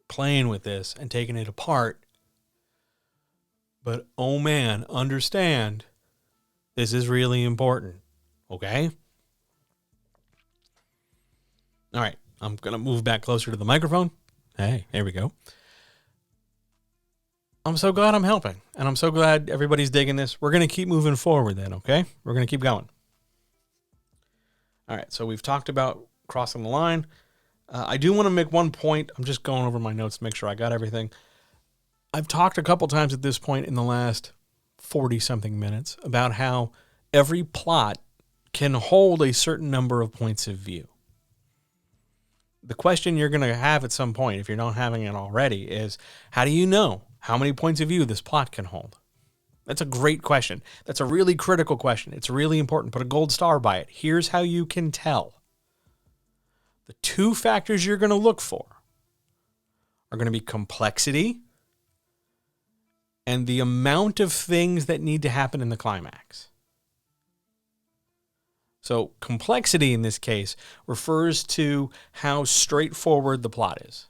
playing with this and taking it apart, but, oh man, understand, this is really important, okay? All right, I'm going to move back closer to the microphone. Hey, there we go. I'm so glad I'm helping, and I'm so glad everybody's digging this. We're going to keep moving forward then, okay? We're going to keep going. All right, so we've talked about crossing the line. I do want to make one point. I'm just going over my notes to make sure I got everything. I've talked a couple times at this point in the last 40-something minutes about how every plot can hold a certain number of points of view. The question you're going to have at some point, if you're not having it already, is how do you know how many points of view this plot can hold? That's a great question. That's a really critical question. It's really important. Put a gold star by it. Here's how you can tell. The 2 factors you're going to look for are going to be complexity and the amount of things that need to happen in the climax. So complexity in this case refers to how straightforward the plot is.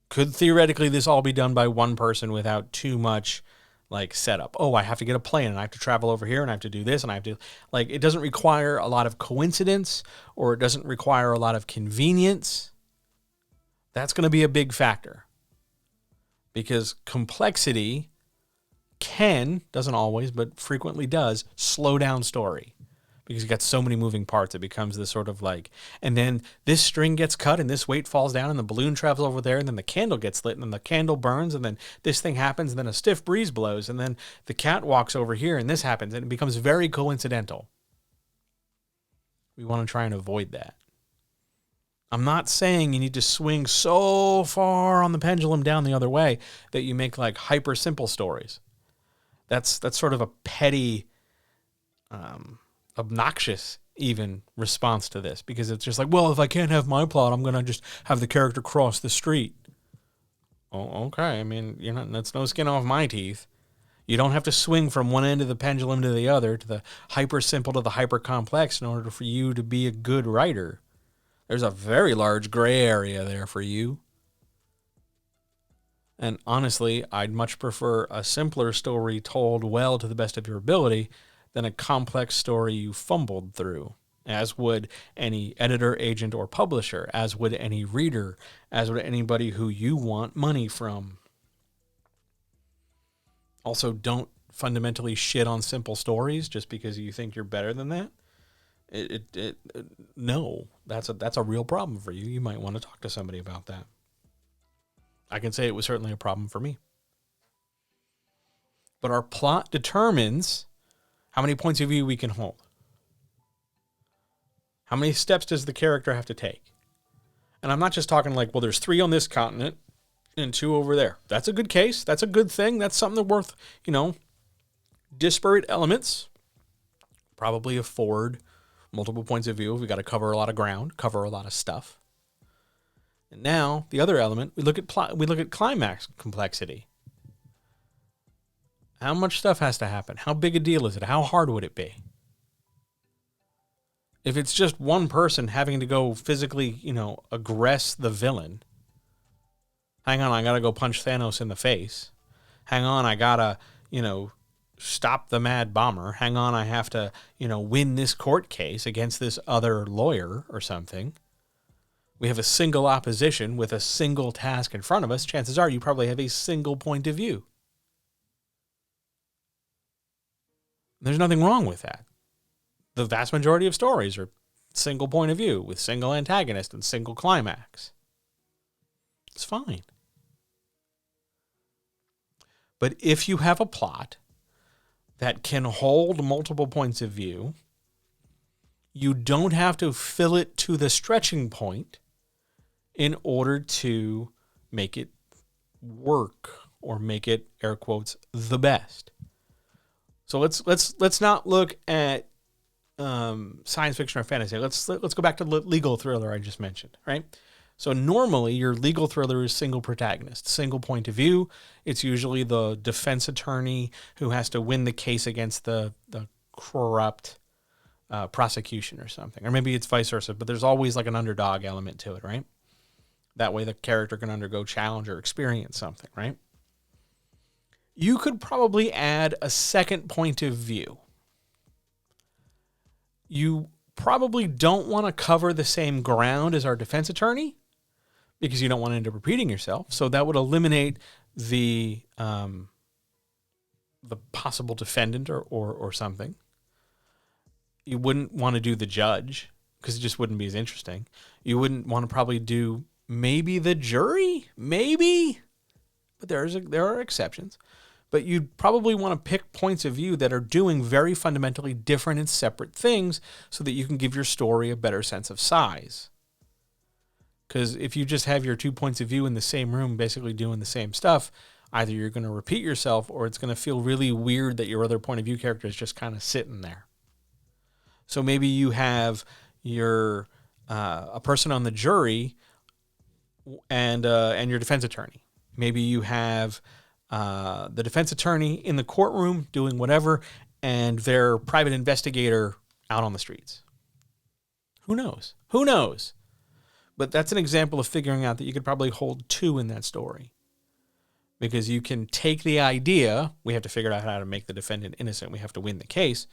Could theoretically this all be done by one person without too much setup? Oh, I have to get a plane and I have to travel over here and I have to do this and I have to, it doesn't require a lot of coincidence, or it doesn't require a lot of convenience. That's going to be a big factor, because complexity doesn't always, but frequently does, slow down story, because you got so many moving parts. It becomes this sort of like, and then this string gets cut and this weight falls down and the balloon travels over there and then the candle gets lit and then the candle burns and then this thing happens and then a stiff breeze blows and then the cat walks over here and this happens and it becomes very coincidental. We want to try and avoid that. I'm not saying you need to swing so far on the pendulum down the other way that you make like hyper simple stories. That's sort of a petty, obnoxious even response to this, because it's just like, well, if I can't have my plot, I'm going to just have the character cross the street. Oh, okay. I mean, that's no skin off my teeth. You don't have to swing from one end of the pendulum to the other, to the hyper simple to the hyper complex, in order for you to be a good writer. There's a very large gray area there for you. And honestly, I'd much prefer a simpler story told well to the best of your ability than a complex story you fumbled through, as would any editor, agent, or publisher, as would any reader, as would anybody who you want money from. Also, don't fundamentally shit on simple stories just because you think you're better than that. No, that's a real problem for you. You might want to talk to somebody about that. I can say it was certainly a problem for me. But our plot determines how many points of view we can hold. How many steps does the character have to take? And I'm not just talking like, well, there's 3 on this continent and 2 over there. That's a good case. That's a good thing. That's something worth, disparate elements probably afford multiple points of view. We got to cover a lot of ground, cover a lot of stuff. And now the other element, we look at climax complexity. How much stuff has to happen? How big a deal is it? How hard would it be? If it's just one person having to go physically, aggress the villain. Hang on, I got to go punch Thanos in the face. Hang on, I got to, stop the mad bomber. Hang on, I have to, win this court case against this other lawyer or something. We have a single opposition with a single task in front of us. Chances are you probably have a single point of view. There's nothing wrong with that. The vast majority of stories are single point of view with single antagonist and single climax. It's fine. But if you have a plot that can hold multiple points of view, you don't have to fill it to the stretching point in order to make it work or make it, air quotes, the best. So let's not look at science fiction or fantasy. Let's go back to the legal thriller I just mentioned, right? So normally your legal thriller is single protagonist, single point of view. It's usually the defense attorney who has to win the case against the corrupt prosecution or something. Or maybe it's vice versa, but there's always like an underdog element to it, right? That way the character can undergo challenge or experience something, right? You could probably add a second point of view. You probably don't want to cover the same ground as our defense attorney because you don't want to end up repeating yourself. So that would eliminate the possible defendant or something. You wouldn't want to do the judge because it just wouldn't be as interesting. You wouldn't want to probably do maybe the jury, maybe, but there are exceptions. But you'd probably want to pick points of view that are doing very fundamentally different and separate things so that you can give your story a better sense of size. Because if you just have your 2 points of view in the same room basically doing the same stuff, either you're going to repeat yourself or it's going to feel really weird that your other point of view character is just kind of sitting there. So maybe you have your a person on the jury and your defense attorney. Maybe you have the defense attorney in the courtroom doing whatever, and their private investigator out on the streets. Who knows? Who knows? But that's an example of figuring out that you could probably hold 2 in that story. Because you can take the idea, we have to figure out how to make the defendant innocent, we have to win the case,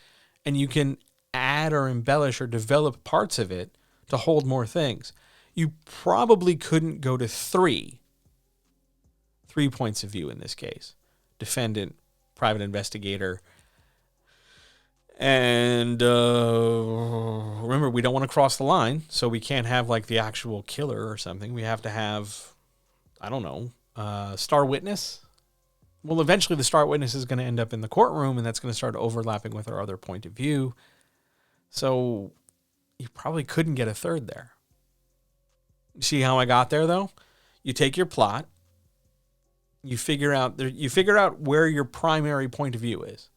and you can add or embellish or develop parts of it to hold more things. You probably couldn't go to 3 points of view in this case. Defendant, private investigator, And remember, we don't want to cross the line, so we can't have like the actual killer or something. We have to have, I don't know, star witness. Well, eventually the star witness is going to end up in the courtroom, and that's going to start overlapping with our other point of view. So you probably couldn't get a third there. See how I got there, though? You take your plot, you figure out where your primary point of view is.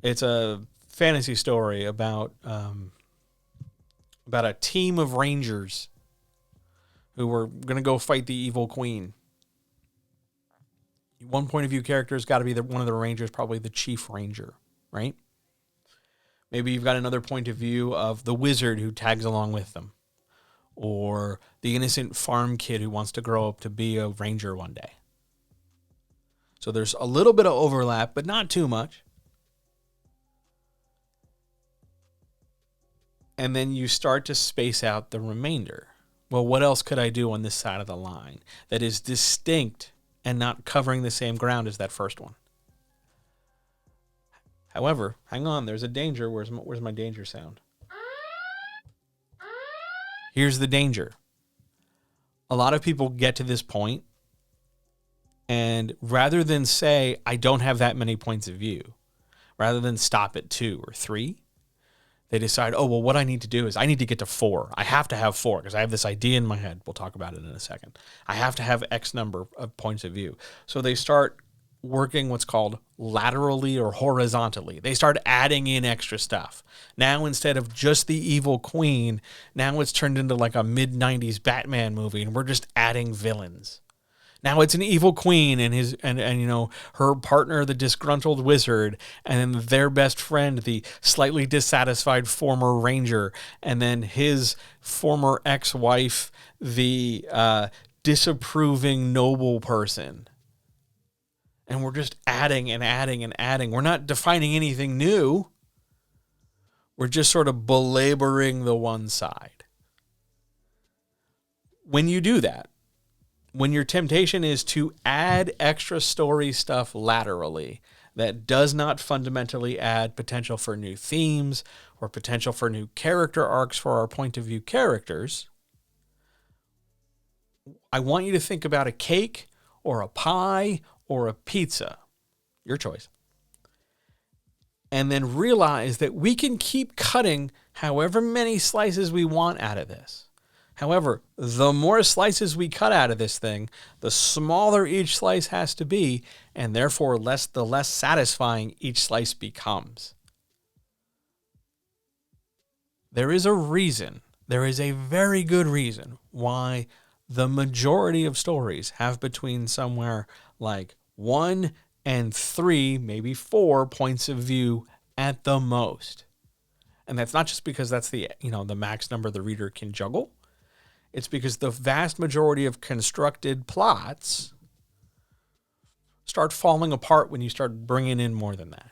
It's a fantasy story about a team of rangers who were going to go fight the evil queen. One point of view character has got to be one of the rangers, probably the chief ranger, right? Maybe you've got another point of view of the wizard who tags along with them, or the innocent farm kid who wants to grow up to be a ranger one day. So there's a little bit of overlap, but not too much. And then you start to space out the remainder. Well, what else could I do on this side of the line that is distinct and not covering the same ground as that first one? However, hang on, there's a danger. Where's my danger sound? Here's the danger. A lot of people get to this point, and rather than say, I don't have that many points of view, rather than stop at 2 or 3, they decide, oh, well, what I need to do is I need to get to 4. I have to have 4 because I have this idea in my head. We'll talk about it in a second. I have to have X number of points of view. So they start working what's called laterally or horizontally. They start adding in extra stuff. Now, instead of just the evil queen, now it's turned into like a mid-90s Batman movie, and we're just adding villains. Now it's an evil queen and you know, her partner, the disgruntled wizard, and then their best friend, the slightly dissatisfied former ranger, and then his former ex-wife, the disapproving noble person. And we're just adding and adding and adding. We're not defining anything new. We're just sort of belaboring the one side. When you do that, when your temptation is to add extra story stuff laterally that does not fundamentally add potential for new themes or potential for new character arcs for our point of view characters, I want you to think about a cake or a pie or a pizza, your choice, and then realize that we can keep cutting however many slices we want out of this. However, the more slices we cut out of this thing, the smaller each slice has to be, and therefore the less satisfying each slice becomes. There is a reason, there is a very good reason why the majority of stories have between somewhere like 1 and 3, maybe 4 points of view at the most. And that's not just because that's the max number the reader can juggle. It's because the vast majority of constructed plots start falling apart when you start bringing in more than that.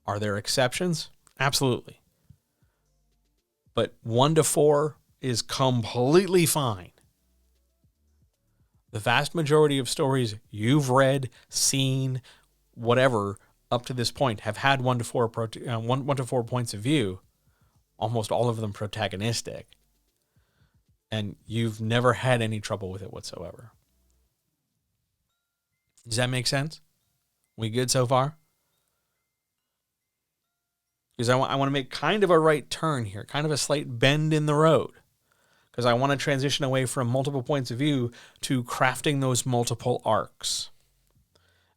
Are there exceptions? Absolutely. But 1 to 4 is completely fine. The vast majority of stories you've read, seen, whatever, up to this point have had 1 to 4 points of view, almost all of them protagonistic. And you've never had any trouble with it whatsoever. Does that make sense? We good so far? Because I want to make kind of a right turn here, kind of a slight bend in the road. Because I want to transition away from multiple points of view to crafting those multiple arcs.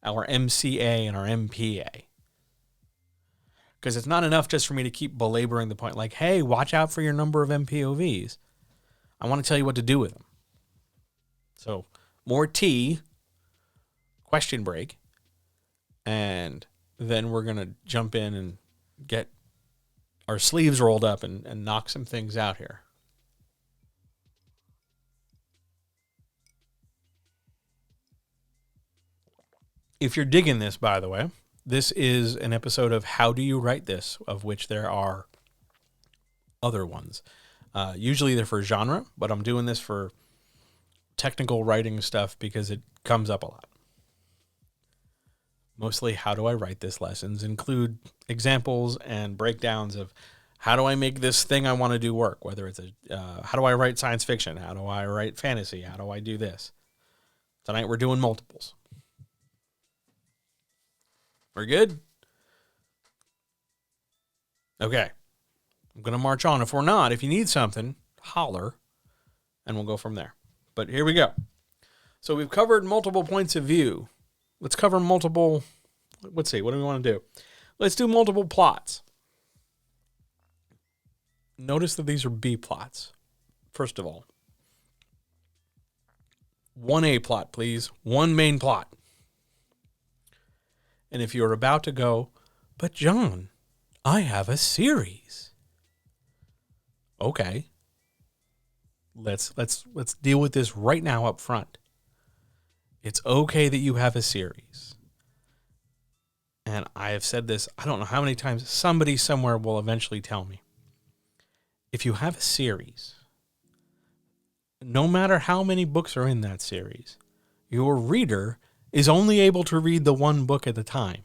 Our MCA and our MPA. Because it's not enough just for me to keep belaboring the point, like, hey, watch out for your number of MPOVs. I want to tell you what to do with them. So, more tea, question break, and then we're going to jump in and get our sleeves rolled up and knock some things out here. If you're digging this, by the way, this is an episode of How Do You Write This, of which there are other ones. Usually they're for genre, but I'm doing this for technical writing stuff because it comes up a lot. Mostly, how do I write this lessons include examples and breakdowns of how do I make this thing I want to do work, whether it's how do I write science fiction? How do I write fantasy? How do I do this? Tonight we're doing multiples. We're good? Okay. I'm going to march on. If we're not, if you need something, holler, and we'll go from there. But here we go. So we've covered multiple points of view. Let's cover multiple, let's see, what do we want to do? Let's do multiple plots. Notice that these are B plots. First of all, one A plot, please. One main plot. And if you're about to go, but John, I have a series. Okay. Let's deal with this right now up front. It's okay that you have a series. And I have said this, I don't know how many times, somebody somewhere will eventually tell me. If you have a series, no matter how many books are in that series, your reader is only able to read the one book at a time.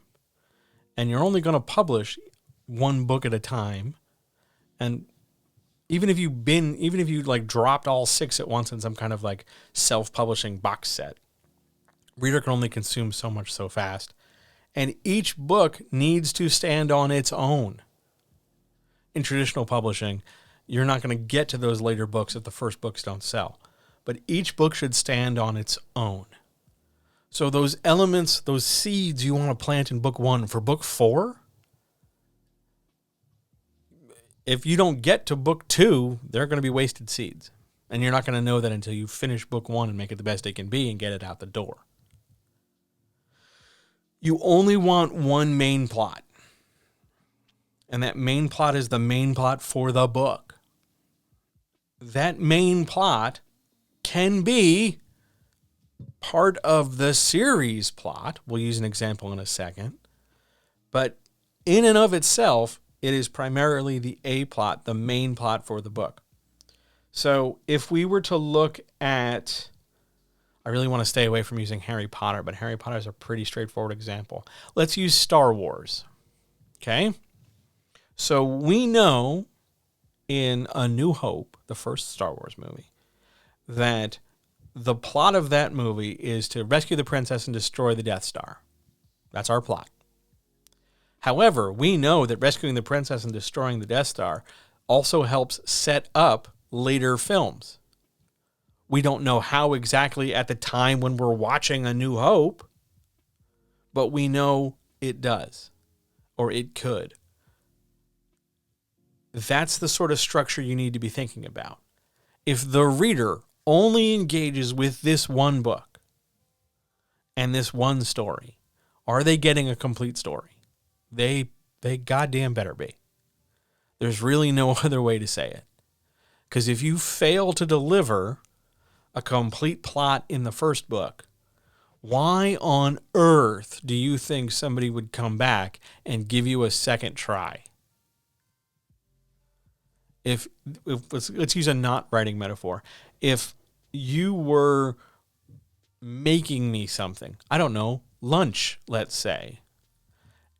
And you're only going to publish one book at a time. And even if you like dropped all 6 at once in some kind of like self-publishing box set, reader can only consume so much so fast. And each book needs to stand on its own. In traditional publishing, you're not going to get to those later books if the first books don't sell. But each book should stand on its own. So those elements, those seeds you want to plant in book 1 for book 4, if you don't get to book 2, they're going to be wasted seeds. And you're not going to know that until you finish book 1 and make it the best it can be and get it out the door. You only want one main plot. And that main plot is the main plot for the book. That main plot can be part of the series plot. We'll use an example in a second. But in and of itself, it is primarily the A plot, the main plot for the book. So if we were to look at, I really want to stay away from using Harry Potter, but Harry Potter is a pretty straightforward example. Let's use Star Wars. Okay? So we know in A New Hope, the first Star Wars movie, that the plot of that movie is to rescue the princess and destroy the Death Star. That's our plot. However, we know that rescuing the princess and destroying the Death Star also helps set up later films. We don't know how exactly at the time when we're watching A New Hope, but we know it does, or it could. That's the sort of structure you need to be thinking about. If the reader only engages with this one book and this one story, are they getting a complete story? They goddamn better be. There's really no other way to say it. Because if you fail to deliver a complete plot in the first book, why on earth do you think somebody would come back and give you a second try? If let's use a not writing metaphor. If you were making me something, I don't know, lunch, let's say,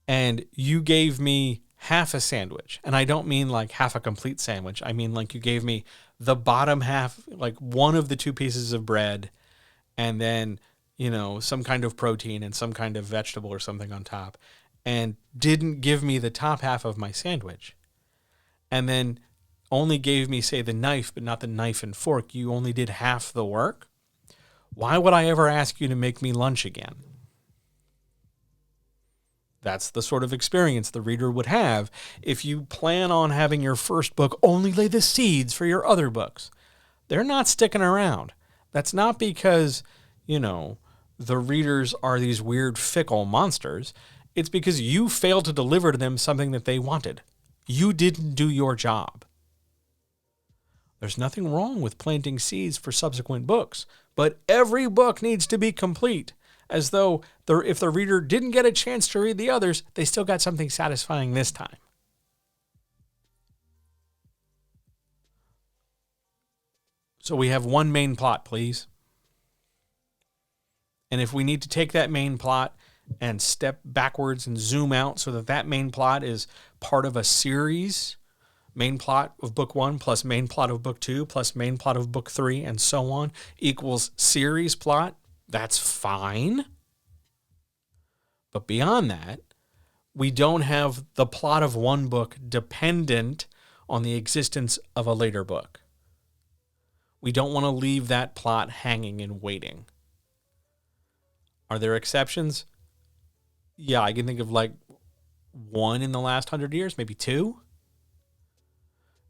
and you gave me half a sandwich, and I don't mean like half a complete sandwich. I mean like you gave me the bottom half, like one of the 2 pieces of bread, and then, you know, some kind of protein and some kind of vegetable or something on top, and didn't give me the top half of my sandwich, and then only gave me, say, the knife, but not the knife and fork. You only did half the work. Why would I ever ask you to make me lunch again? That's the sort of experience the reader would have if you plan on having your first book only lay the seeds for your other books. They're not sticking around. That's not because, you know, the readers are these weird, fickle monsters. It's because you failed to deliver to them something that they wanted. You didn't do your job. There's nothing wrong with planting seeds for subsequent books, but every book needs to be complete, as though if the reader didn't get a chance to read the others, they still got something satisfying this time. So we have one main plot, please. And if we need to take that main plot and step backwards and zoom out so that that main plot is part of a series, main plot of book 1 plus main plot of book 2 plus main plot of book 3 and so on equals series plot, that's fine. But beyond that, we don't have the plot of one book dependent on the existence of a later book. We don't want to leave that plot hanging and waiting. Are there exceptions? Yeah, I can think of like one in the last 100 years, maybe two.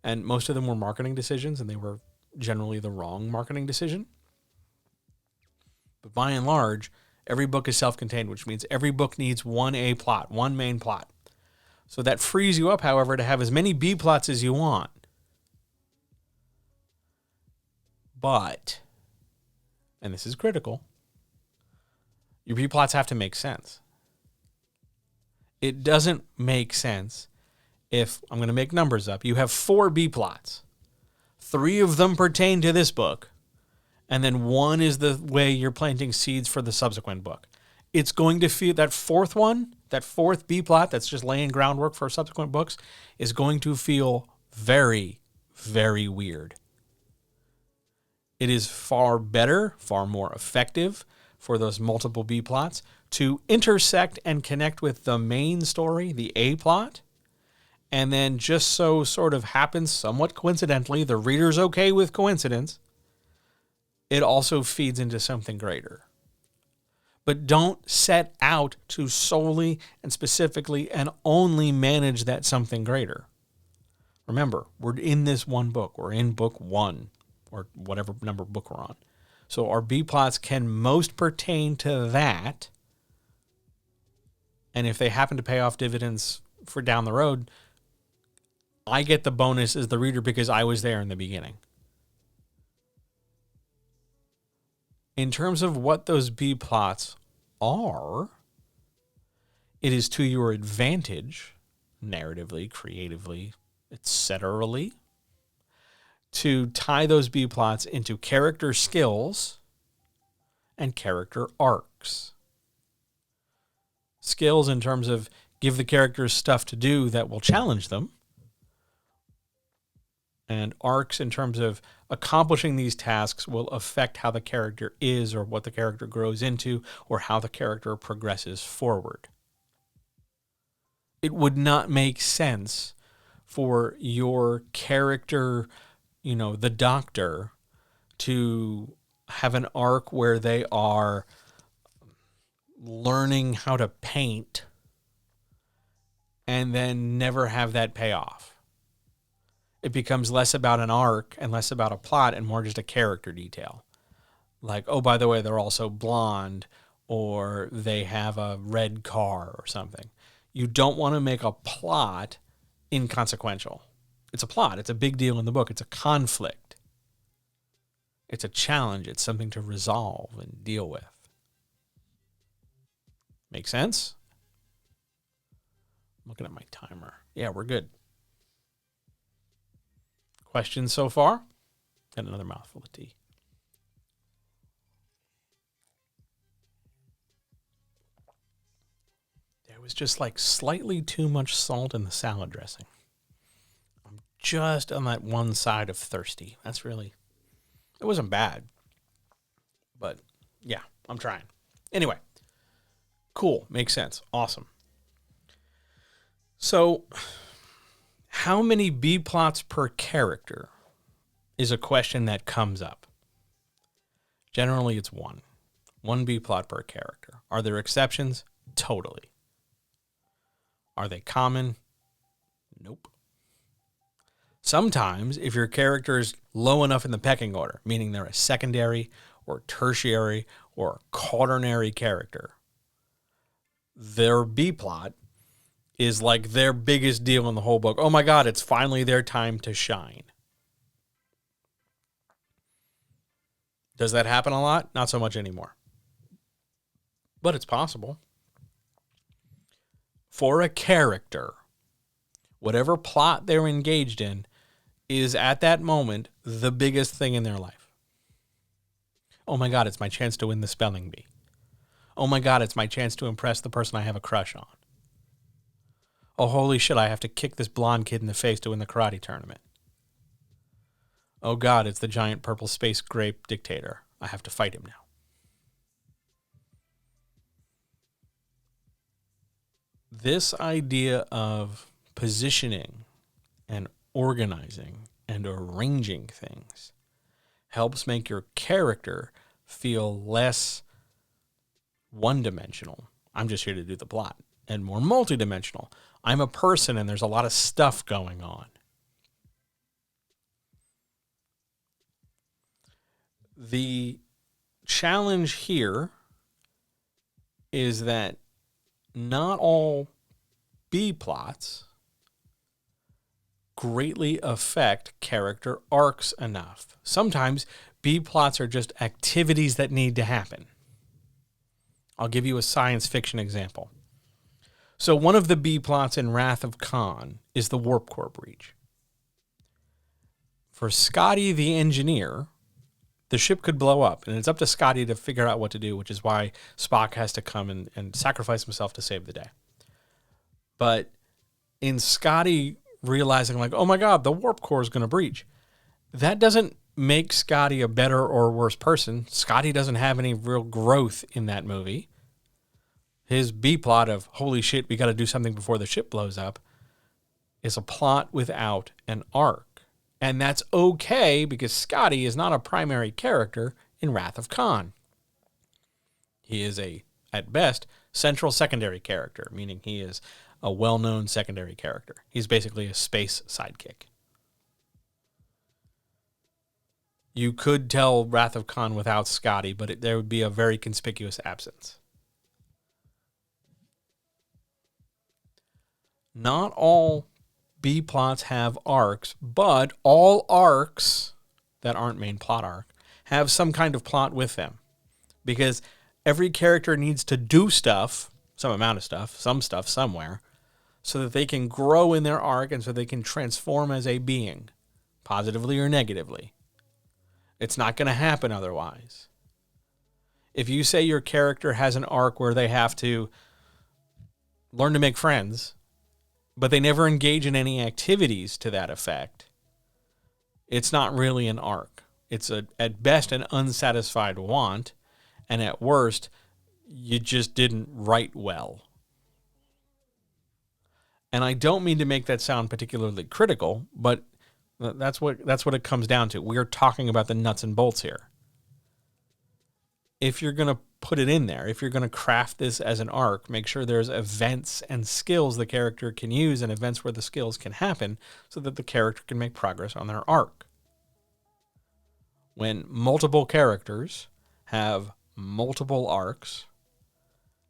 And most of them were marketing decisions, and they were generally the wrong marketing decision. But by and large, every book is self-contained, which means every book needs one A plot, one main plot. So that frees you up, however, to have as many B plots as you want. But, and this is critical, your B plots have to make sense. It doesn't make sense if, I'm going to make numbers up, you have 4 B plots. 3 of them pertain to this book, and then 1 is the way you're planting seeds for the subsequent book. It's going to feel, that 4th one, that 4th B plot that's just laying groundwork for subsequent books, is going to feel very, very weird. It is far better, far more effective for those multiple B plots to intersect and connect with the main story, the A plot, and then just so sort of happens somewhat coincidentally, the reader's okay with coincidence, it also feeds into something greater. But don't set out to solely and specifically and only manage that something greater. Remember, we're in this one book. We're in book 1 or whatever number book we're on. So our B plots can most pertain to that. And if they happen to pay off dividends for down the road, I get the bonus as the reader because I was there in the beginning. In terms of what those B plots are, it is to your advantage, narratively, creatively, etc., to tie those B plots into character skills and character arcs. Skills in terms of give the characters stuff to do that will challenge them, and arcs in terms of accomplishing these tasks will affect how the character is or what the character grows into or how the character progresses forward. It would not make sense for your character, the doctor, to have an arc where they are learning how to paint and then never have that pay off. It becomes less about an arc and less about a plot and more just a character detail. Like, oh, by the way, they're also blonde or they have a red car or something. You don't want to make a plot inconsequential. It's a plot. It's a big deal in the book. It's a conflict. It's a challenge. It's something to resolve and deal with. Make sense? I'm looking at my timer. Yeah, we're good. Questions so far? And another mouthful of tea. There was just like slightly too much salt in the salad dressing. I'm just on that one side of thirsty. That's really, it wasn't bad. But yeah, I'm trying. Anyway, cool. Makes sense. Awesome. So, how many B plots per character is a question that comes up. Generally, it's one. One B plot per character. Are there exceptions? Totally. Are they common? Nope. Sometimes, if your character is low enough in the pecking order, meaning they're a secondary or tertiary or quaternary character, their B plot is like their biggest deal in the whole book. Oh my God, it's finally their time to shine. Does that happen a lot? Not so much anymore. But it's possible. For a character, whatever plot they're engaged in is at that moment the biggest thing in their life. Oh my God, it's my chance to win the spelling bee. Oh my God, it's my chance to impress the person I have a crush on. Oh, holy shit, I have to kick this blonde kid in the face to win the karate tournament. Oh God, it's the giant purple space grape dictator. I have to fight him now. This idea of positioning and organizing and arranging things helps make your character feel less one-dimensional. I'm just here to do the plot. And more multidimensional. I'm a person and there's a lot of stuff going on. The challenge here is that not all B plots greatly affect character arcs enough. Sometimes B plots are just activities that need to happen. I'll give you a science fiction example. So one of the B plots in Wrath of Khan is the warp core breach. For Scotty the engineer, the ship could blow up, and it's up to Scotty to figure out what to do, which is why Spock has to come and sacrifice himself to save the day. But in Scotty realizing, like, oh my God, the warp core is going to breach, that doesn't make Scotty a better or worse person. Scotty doesn't have any real growth in that movie. His B plot of, holy shit, we got to do something before the ship blows up, is a plot without an arc. And that's okay because Scotty is not a primary character in Wrath of Khan. He is at best, central secondary character, meaning he is a well-known secondary character. He's basically a space sidekick. You could tell Wrath of Khan without Scotty, but there would be a very conspicuous absence. Not all B plots have arcs, but all arcs that aren't main plot arc have some kind of plot with them. Because every character needs to do stuff, some amount of stuff, some stuff somewhere, so that they can grow in their arc and so they can transform as a being, positively or negatively. It's not going to happen otherwise. If you say your character has an arc where they have to learn to make friends, but they never engage in any activities to that effect, it's not really an arc. It's at best an unsatisfied want, and at worst, you just didn't write well. And I don't mean to make that sound particularly critical, but that's what it comes down to. We're talking about the nuts and bolts here. If you're going to put it in there, if you're going to craft this as an arc, make sure there's events and skills the character can use and events where the skills can happen so that the character can make progress on their arc. When multiple characters have multiple arcs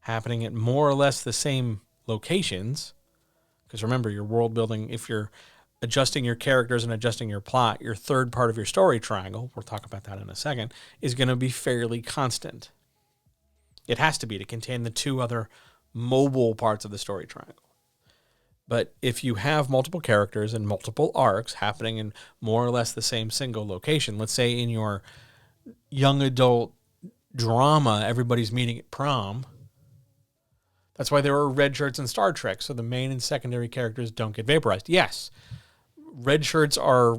happening at more or less the same locations, because remember, your world building, if you're adjusting your characters and adjusting your plot, your third part of your story triangle, we'll talk about that in a second, is going to be fairly constant. It has to be to contain the two other mobile parts of the story triangle. But if you have multiple characters and multiple arcs happening in more or less the same single location, let's say in your young adult drama, everybody's meeting at prom. That's why there are red shirts in Star Trek, so the main and secondary characters don't get vaporized. Yes, red shirts are,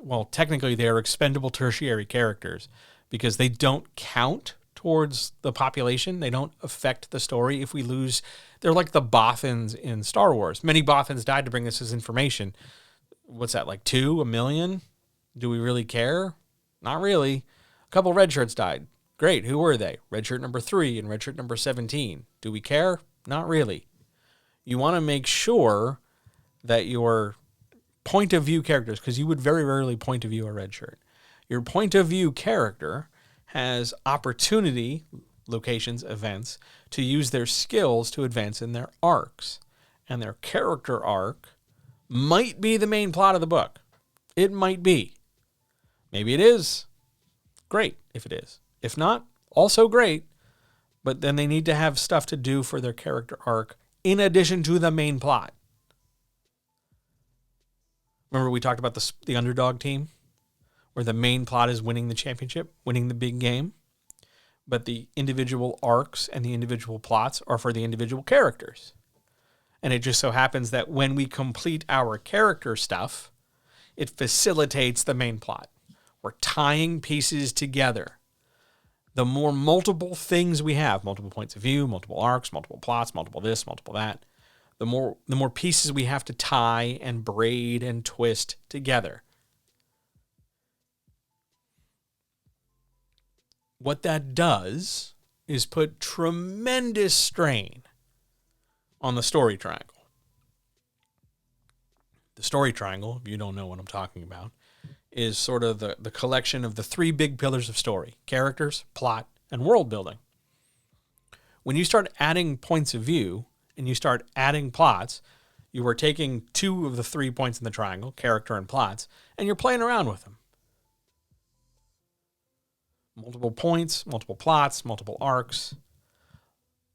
well, technically they are expendable tertiary characters because they don't count towards the population. They don't affect the story. If we lose, they're like the Bothans in Star Wars. Many Bothans died to bring us this information. What's that, like 2, a million? Do we really care? Not really. A couple red shirts died. Great. Who were they? Red shirt number 3 and red shirt number 17. Do we care? Not really. You want to make sure that your point of view characters, because you would very rarely point of view a red shirt, your point of view character has opportunity, locations, events, to use their skills to advance in their arcs. And their character arc might be the main plot of the book. It might be. Maybe it is. Great if it is. If not, also great. But then they need to have stuff to do for their character arc in addition to the main plot. Remember we talked about the underdog team? Where the main plot is winning the championship, winning the big game. but the individual arcs and the individual plots are for the individual characters. And it just so happens that when we complete our character stuff, it facilitates the main plot. We're tying pieces together. The more multiple things we have, multiple points of view, multiple arcs, multiple plots, multiple this, multiple that, the more pieces we have to tie and braid and twist together. What that does is put tremendous strain on the story triangle. The story triangle, if you don't know what I'm talking about, is sort of the collection of the three big pillars of story: characters, plot, and world building. When you start adding points of view and you start adding plots, you are taking two of the 3 points in the triangle, character and plots, and you're playing around with them. Multiple points, multiple plots, multiple arcs.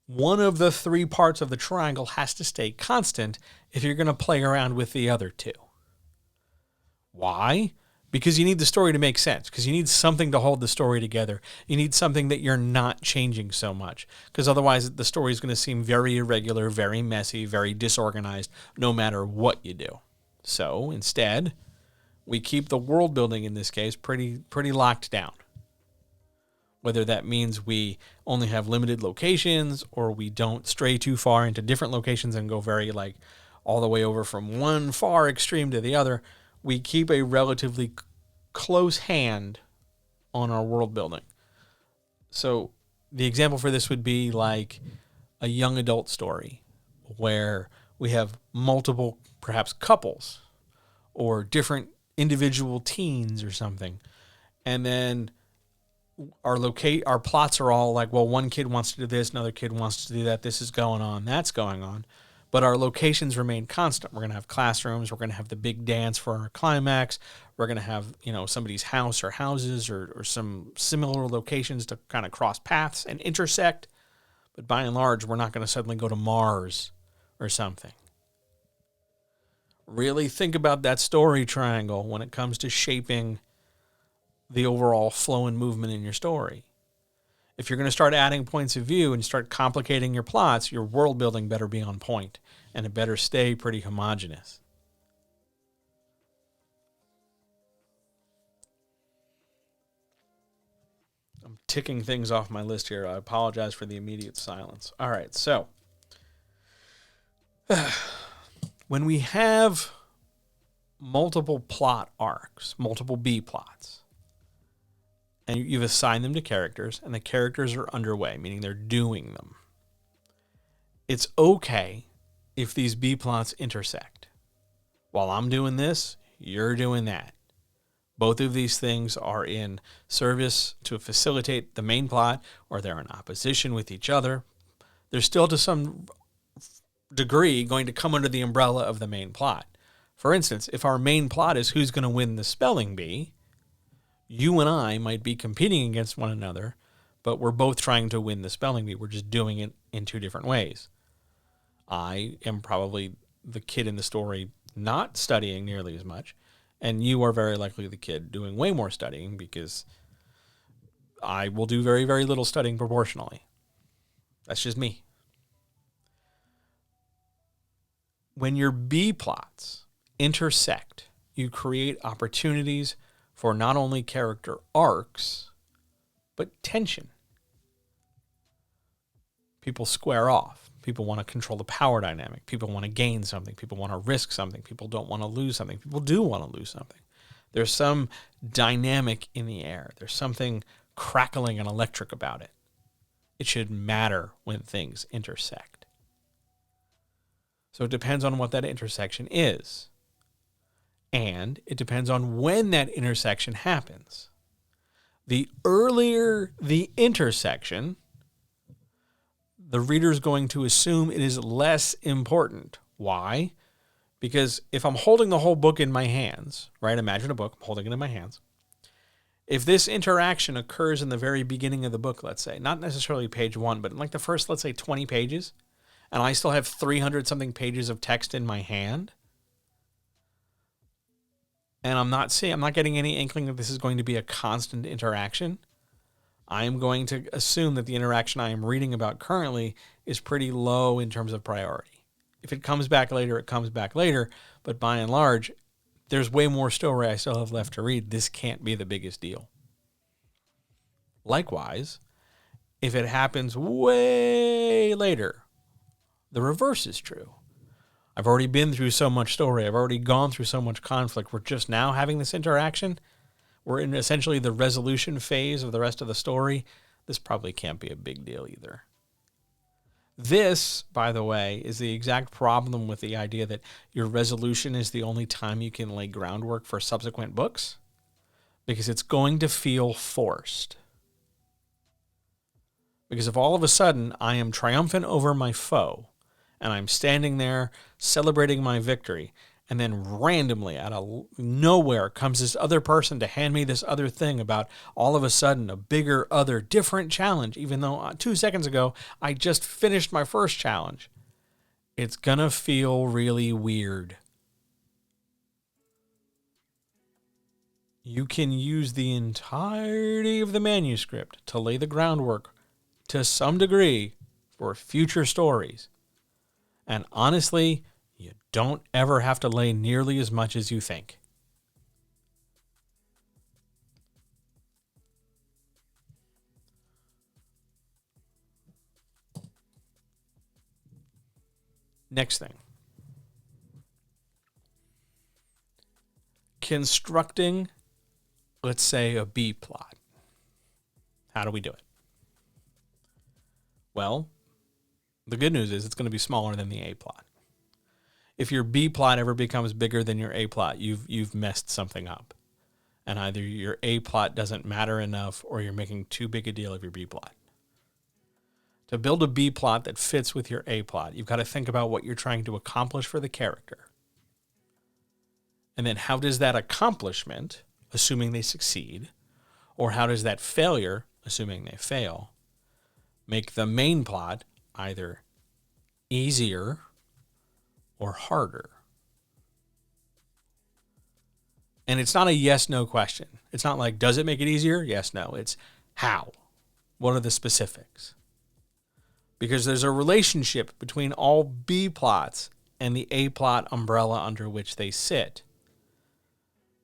One of the 3 parts of the triangle has to stay constant if you're going to play around with the other 2. Why? Because you need the story to make sense, because you need something to hold the story together. You need something that you're not changing so much, because otherwise the story is going to seem very irregular, very messy, very disorganized, no matter what you do. So instead, we keep the world building in this case pretty locked down. Whether that means we only have limited locations or we don't stray too far into different locations and go very all the way over from one far extreme to the other, we keep a relatively close hand on our world building. So the example for this would be like a young adult story where we have multiple, perhaps couples or different individual teens or something. And then our plots are all like, well, one kid wants to do this, another kid wants to do that, this is going on, that's going on. But our locations remain constant. We're going to have classrooms, we're going to have the big dance for our climax, we're going to have, somebody's house or houses or some similar locations to kind of cross paths and intersect. But by and large, we're not going to suddenly go to Mars or something. Really think about that story triangle when it comes to shaping the overall flow and movement in your story. If you're going to start adding points of view and start complicating your plots, your world building better be on point, and it better stay pretty homogeneous. I'm ticking things off my list here. I apologize for the immediate silence. All right, so when we have multiple plot arcs, multiple B plots, and you've assigned them to characters, and the characters are underway, meaning they're doing them, it's okay if these B plots intersect. While I'm doing this, you're doing that. Both of these things are in service to facilitate the main plot, or they're in opposition with each other. They're still to some degree going to come under the umbrella of the main plot. For instance, if our main plot is who's going to win the spelling bee, you and I might be competing against one another, but we're both trying to win the spelling bee. We're just doing it in 2 different ways. I am probably the kid in the story not studying nearly as much, and you are very likely the kid doing way more studying, because I will do very, very little studying proportionally. That's just me. When your B plots intersect, you create opportunities for not only character arcs, but tension. People square off. People want to control the power dynamic. People want to gain something. People want to risk something. People don't want to lose something. People do want to lose something. There's some dynamic in the air. There's something crackling and electric about it. It should matter when things intersect. So it depends on what that intersection is. And it depends on when that intersection happens. The earlier the intersection, the reader's going to assume it is less important. Why? Because if I'm holding the whole book in my hands, right? Imagine a book, I'm holding it in my hands. If this interaction occurs in the very beginning of the book, let's say, not necessarily page 1, but in like the first, let's say 20 pages, and I still have 300 something pages of text in my hand, and I'm not getting any inkling that this is going to be a constant interaction, I am going to assume that the interaction I am reading about currently is pretty low in terms of priority. If it comes back later, it comes back later. But by and large, there's way more story I still have left to read. This can't be the biggest deal. Likewise, if it happens way later, the reverse is true. I've already been through so much story. I've already gone through so much conflict. We're just now having this interaction. We're in essentially the resolution phase of the rest of the story. This probably can't be a big deal either. This, by the way, is the exact problem with the idea that your resolution is the only time you can lay groundwork for subsequent books, because it's going to feel forced. Because if all of a sudden I am triumphant over my foe, and I'm standing there celebrating my victory, and then randomly out of nowhere comes this other person to hand me this other thing about all of a sudden a bigger, other, different challenge, even though 2 seconds ago I just finished my first challenge, it's going to feel really weird. You can use the entirety of the manuscript to lay the groundwork to some degree for future stories. And honestly, you don't ever have to lay nearly as much as you think. Next thing. Constructing, let's say, a B plot. How do we do it? Well, the good news is it's going to be smaller than the A plot. If your B plot ever becomes bigger than your A plot, you've messed something up. And either your A plot doesn't matter enough or you're making too big a deal of your B plot. To build a B plot that fits with your A plot, you've got to think about what you're trying to accomplish for the character. And then how does that accomplishment, assuming they succeed, or how does that failure, assuming they fail, make the main plot either easier or harder? And it's not a yes-no question. It's not like, does it make it easier? Yes, no. It's how. What are the specifics? Because there's a relationship between all B plots and the A plot umbrella under which they sit.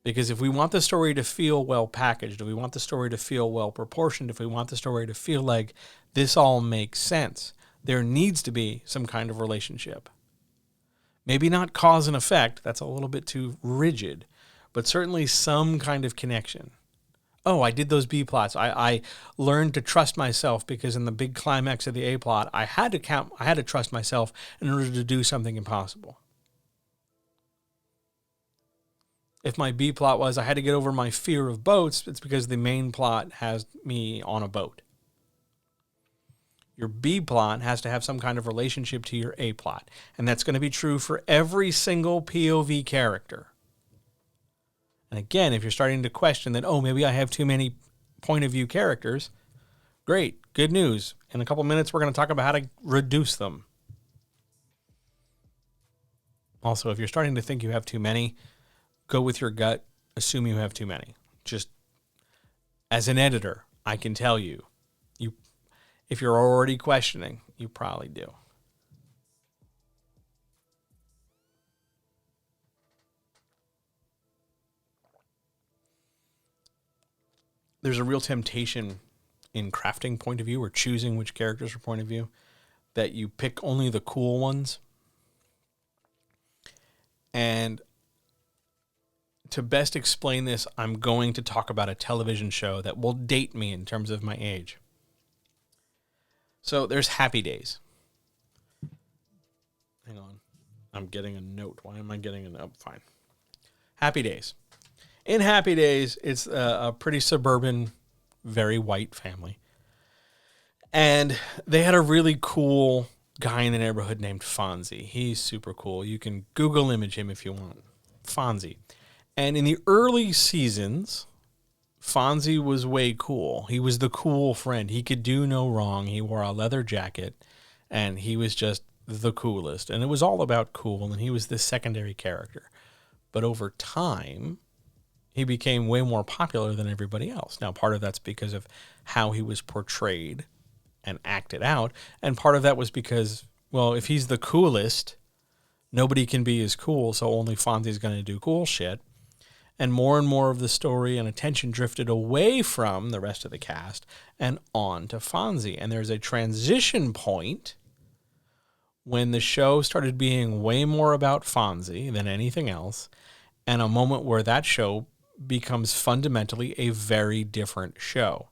Because if we want the story to feel well packaged, if we want the story to feel well proportioned, if we want the story to feel like this all makes sense, there needs to be some kind of relationship. Maybe not cause and effect, that's a little bit too rigid, but certainly some kind of connection. Oh, I did those B plots. I learned to trust myself because in the big climax of the A plot, I had to trust myself in order to do something impossible. If my B plot was I had to get over my fear of boats, it's because the main plot has me on a boat. Your B plot has to have some kind of relationship to your A plot. And that's going to be true for every single POV character. And again, if you're starting to question that, oh, maybe I have too many point of view characters, great, good news. In a couple minutes, we're going to talk about how to reduce them. Also, if you're starting to think you have too many, go with your gut, assume you have too many. Just as an editor, I can tell you, if you're already questioning, you probably do. There's a real temptation in crafting point of view or choosing which characters are point of view that you pick only the cool ones. And to best explain this, I'm going to talk about a television show that will date me in terms of my age. So there's Happy Days. Hang on. I'm getting a note. Why am I getting a note? Fine. Happy Days. In Happy Days, it's a pretty suburban, very white family. And they had a really cool guy in the neighborhood named Fonzie. He's super cool. You can Google image him if you want. Fonzie. And in the early seasons, Fonzie was way cool. He was the cool friend. He could do no wrong. He wore a leather jacket, and he was just the coolest. And it was all about cool, and he was the secondary character. But over time, he became way more popular than everybody else. Now, part of that's because of how he was portrayed and acted out, and part of that was because, well, if he's the coolest, nobody can be as cool, so only Fonzie's going to do cool shit. And more of the story and attention drifted away from the rest of the cast and on to Fonzie. And there's a transition point when the show started being way more about Fonzie than anything else, and a moment where that show becomes fundamentally a very different show.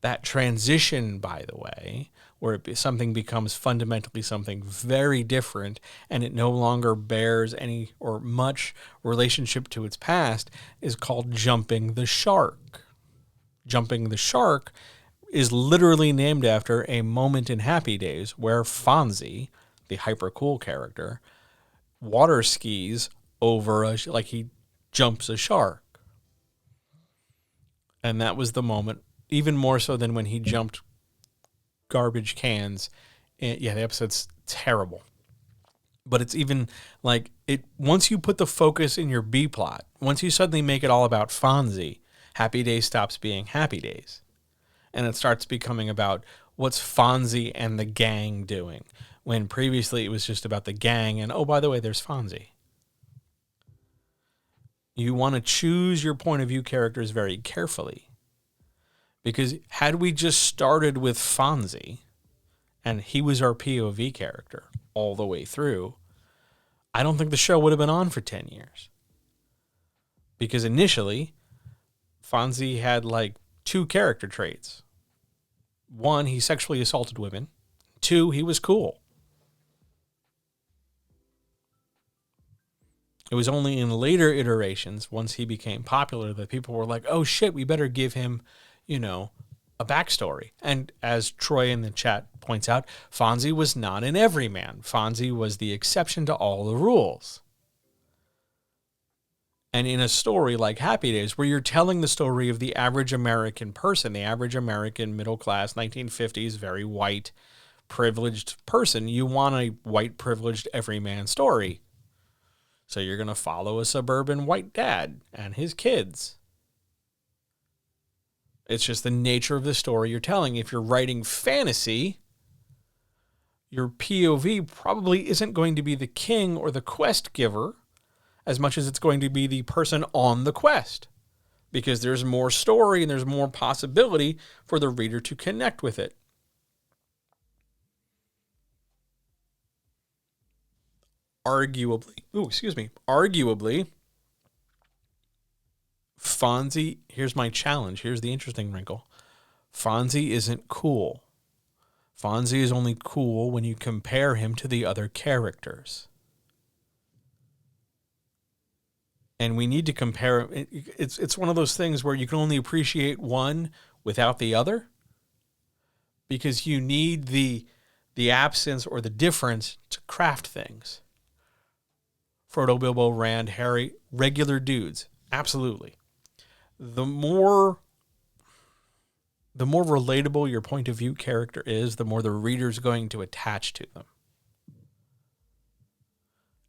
That transition, by the way, where something becomes fundamentally something very different and it no longer bears any or much relationship to its past, is called jumping the shark. Jumping the shark is literally named after a moment in Happy Days where Fonzie, the hyper cool character, water skis over like he jumps a shark. And that was the moment, even more so than when he jumped garbage cans. And yeah, the episode's terrible. But it's even like it once you put the focus in your B plot, once you suddenly make it all about Fonzie, Happy Days stops being Happy Days. And it starts becoming about what's Fonzie and the gang doing, when previously it was just about the gang and, oh, by the way, there's Fonzie. You want to choose your point of view characters very carefully. Because had we just started with Fonzie, and he was our POV character all the way through, I don't think the show would have been on for 10 years. Because initially, Fonzie had like 2 character traits. 1, he sexually assaulted women. 2, he was cool. It was only in later iterations, once he became popular, that people were like, oh shit, we better give him, you know, a backstory. And as Troy in the chat points out, Fonzie was not an everyman. Fonzie was the exception to all the rules. And in a story like Happy Days, where you're telling the story of the average American person, the average American middle-class 1950s, very white, privileged person, you want a white, privileged everyman story. So you're going to follow a suburban white dad and his kids. It's just the nature of the story you're telling. If you're writing fantasy, your POV probably isn't going to be the king or the quest giver as much as it's going to be the person on the quest, because there's more story and there's more possibility for the reader to connect with it. Arguably, Fonzie, here's my challenge. Here's the interesting wrinkle. Fonzie isn't cool. Fonzie is only cool when you compare him to the other characters. And we need to compare. It's one of those things where you can only appreciate one without the other, because you need the absence or the difference to craft things. Frodo, Bilbo, Rand, Harry, regular dudes. Absolutely. The more relatable your point of view character is, the more the reader's going to attach to them.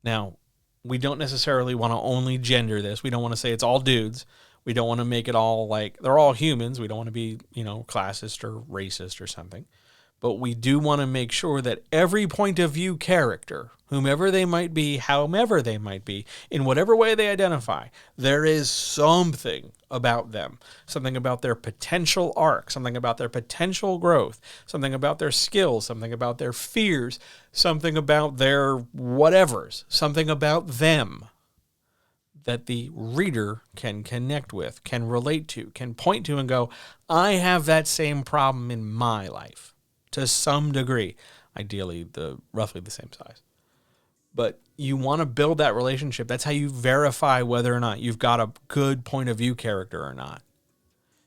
Now, we don't necessarily want to only gender this. We don't want to say it's all dudes. We don't want to make it all like they're all humans. We don't want to be, classist or racist or something. But we do want to make sure that every point of view character, whomever they might be, however they might be, in whatever way they identify, there is something about them, something about their potential arc, something about their potential growth, something about their skills, something about their fears, something about their whatevers, something about them that the reader can connect with, can relate to, can point to and go, I have that same problem in my life. To some degree, ideally roughly the same size. But you want to build that relationship. That's how you verify whether or not you've got a good point of view character or not.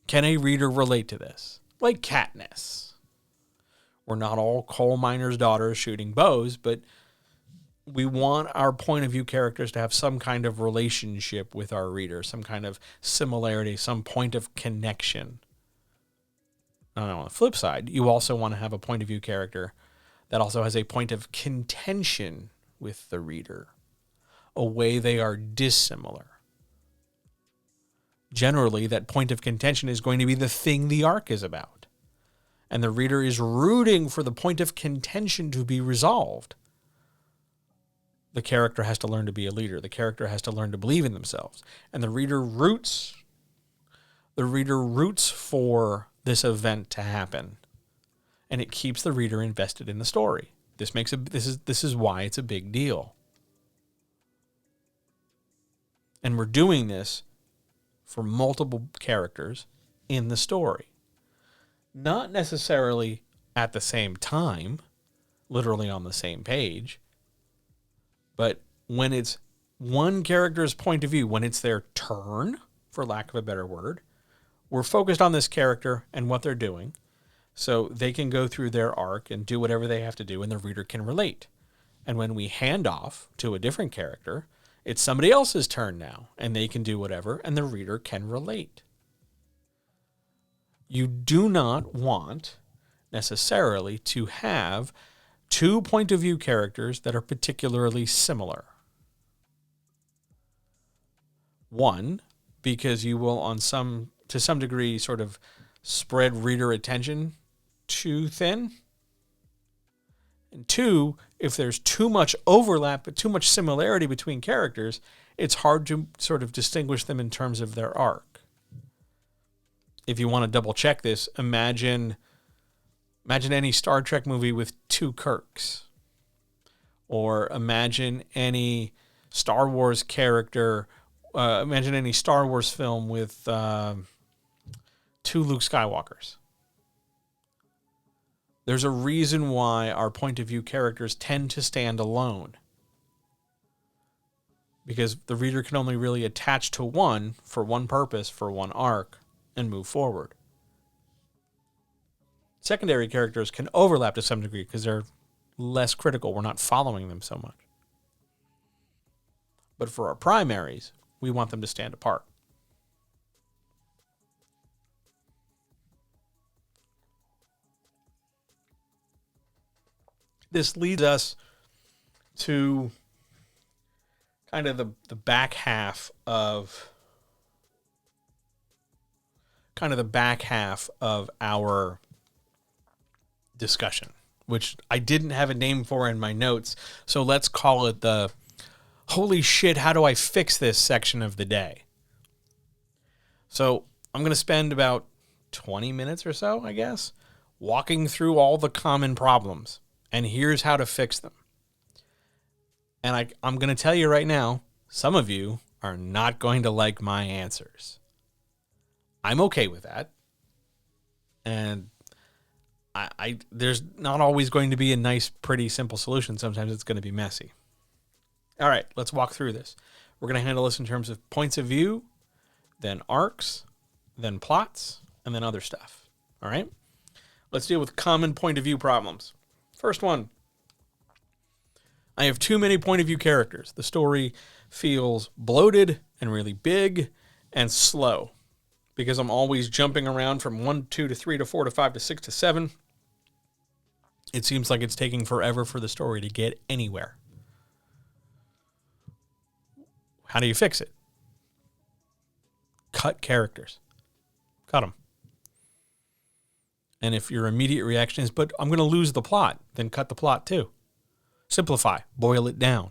Can a reader relate to this? Like Katniss. We're not all coal miners' daughters shooting bows, but we want our point of view characters to have some kind of relationship with our reader, some kind of similarity, some point of connection. On the flip side, you also want to have a point of view character that also has a point of contention with the reader, a way they are dissimilar. Generally, that point of contention is going to be the thing the arc is about. And the reader is rooting for the point of contention to be resolved. The character has to learn to be a leader. The character has to learn to believe in themselves. And the reader roots for this event to happen. And it keeps the reader invested in the story. This is why it's a big deal. And we're doing this for multiple characters in the story. Not necessarily at the same time, literally on the same page, but when it's one character's point of view, when it's their turn, for lack of a better word, we're focused on this character and what they're doing, so they can go through their arc and do whatever they have to do, and the reader can relate. And when we hand off to a different character, it's somebody else's turn now, and they can do whatever, and the reader can relate. You do not want necessarily to have two point of view characters that are particularly similar. One, because you will to some degree sort of spread reader attention too thin. And two, if there's too much overlap, but too much similarity between characters, it's hard to sort of distinguish them in terms of their arc. If you want to double check this, imagine any Star Trek movie with two Kirks. Or imagine any Star Wars character, imagine any Star Wars film with two Luke Skywalkers. There's a reason why our point of view characters tend to stand alone. Because the reader can only really attach to one for one purpose, for one arc, and move forward. Secondary characters can overlap to some degree because they're less critical. We're not following them so much. But for our primaries, we want them to stand apart. This leads us to kind of the back half of our discussion, which I didn't have a name for in my notes. So let's call it the holy shit, how do I fix this section of the day? So I'm going to spend about 20 minutes or so, I guess, walking through all the common problems. And here's how to fix them. And I'm going to tell you right now, some of you are not going to like my answers. I'm okay with that. And there's not always going to be a nice, pretty, simple solution. Sometimes it's going to be messy. All right, let's walk through this. We're going to handle this in terms of points of view, then arcs, then plots, and then other stuff. All right? Let's deal with common point of view problems. First one. I have too many point of view characters. The story feels bloated and really big and slow because I'm always jumping around from 1 to 2 to 3 to 4 to 5 to 6 to 7. It seems like it's taking forever for the story to get anywhere. How do you fix it? Cut characters. Cut them. And if your immediate reaction is, but I'm going to lose the plot, then cut the plot too. Simplify. Boil it down.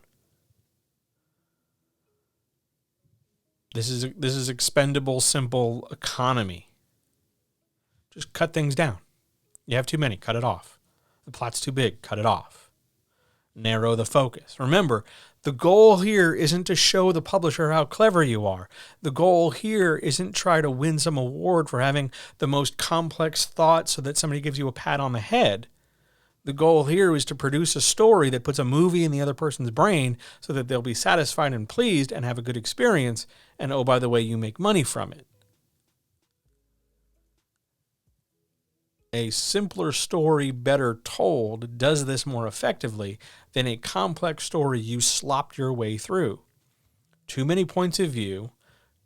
This is expendable, simple economy. Just cut things down. You have too many. Cut it off. The plot's too big. Cut it off. Narrow the focus. Remember, the goal here isn't to show the publisher how clever you are. The goal here isn't try to win some award for having the most complex thought so that somebody gives you a pat on the head. The goal here is to produce a story that puts a movie in the other person's brain so that they'll be satisfied and pleased and have a good experience. And oh, by the way, you make money from it. A simpler story, better told, does this more effectively than a complex story you slopped your way through. Too many points of view,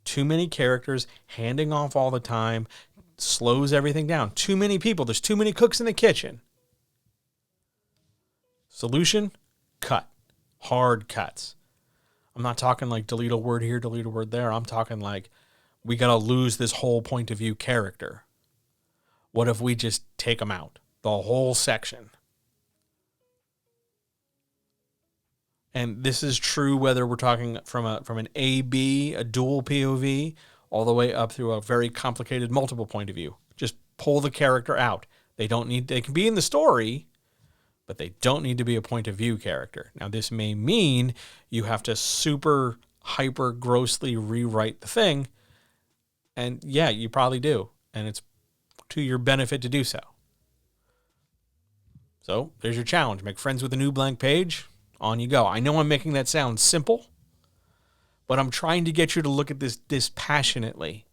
too many characters, handing off all the time, slows everything down. Too many people, there's too many cooks in the kitchen. Solution? Cut. Hard cuts. I'm not talking like delete a word here, delete a word there. I'm talking like we got to lose this whole point of view character. What if we just take them out? The whole section. And this is true whether we're talking from an A-B, a dual POV, all the way up through a very complicated multiple point of view. Just pull the character out. They can be in the story, but they don't need to be a point of view character. Now, this may mean you have to super, hyper, grossly rewrite the thing. And yeah, you probably do. And it's to your benefit to do so. So there's your challenge. Make friends with a new blank page. On you go. I know I'm making that sound simple, but I'm trying to get you to look at this dispassionately.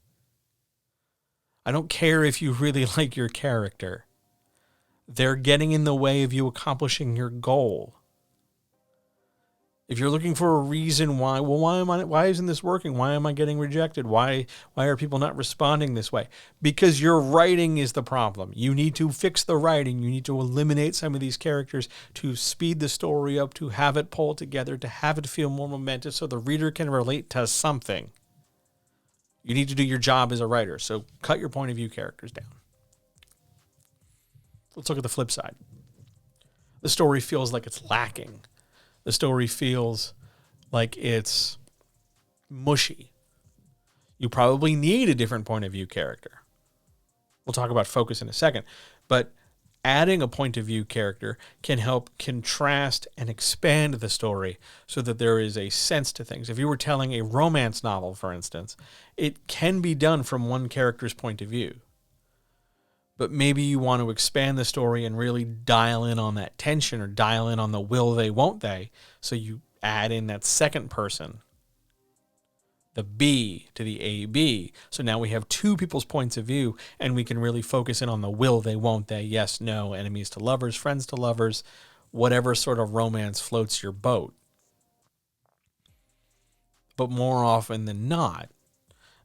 I don't care if you really like your character. They're getting in the way of you accomplishing your goal. If you're looking for a reason why, well, why isn't this working? Why am I getting rejected? Why are people not responding this way? Because your writing is the problem. You need to fix the writing. You need to eliminate some of these characters to speed the story up, to have it pull together, to have it feel more momentous so the reader can relate to something. You need to do your job as a writer. So cut your point of view characters down. Let's look at the flip side. The story feels like it's lacking. The story feels like it's mushy. You probably need a different point of view character. We'll talk about focus in a second. But adding a point of view character can help contrast and expand the story so that there is a sense to things. If you were telling a romance novel, for instance, it can be done from one character's point of view. But maybe you want to expand the story and really dial in on that tension or dial in on the will they, won't they. So you add in that second person, the B to the AB. So now we have two people's points of view and we can really focus in on the will they, won't they, yes, no, enemies to lovers, friends to lovers, whatever sort of romance floats your boat. But more often than not,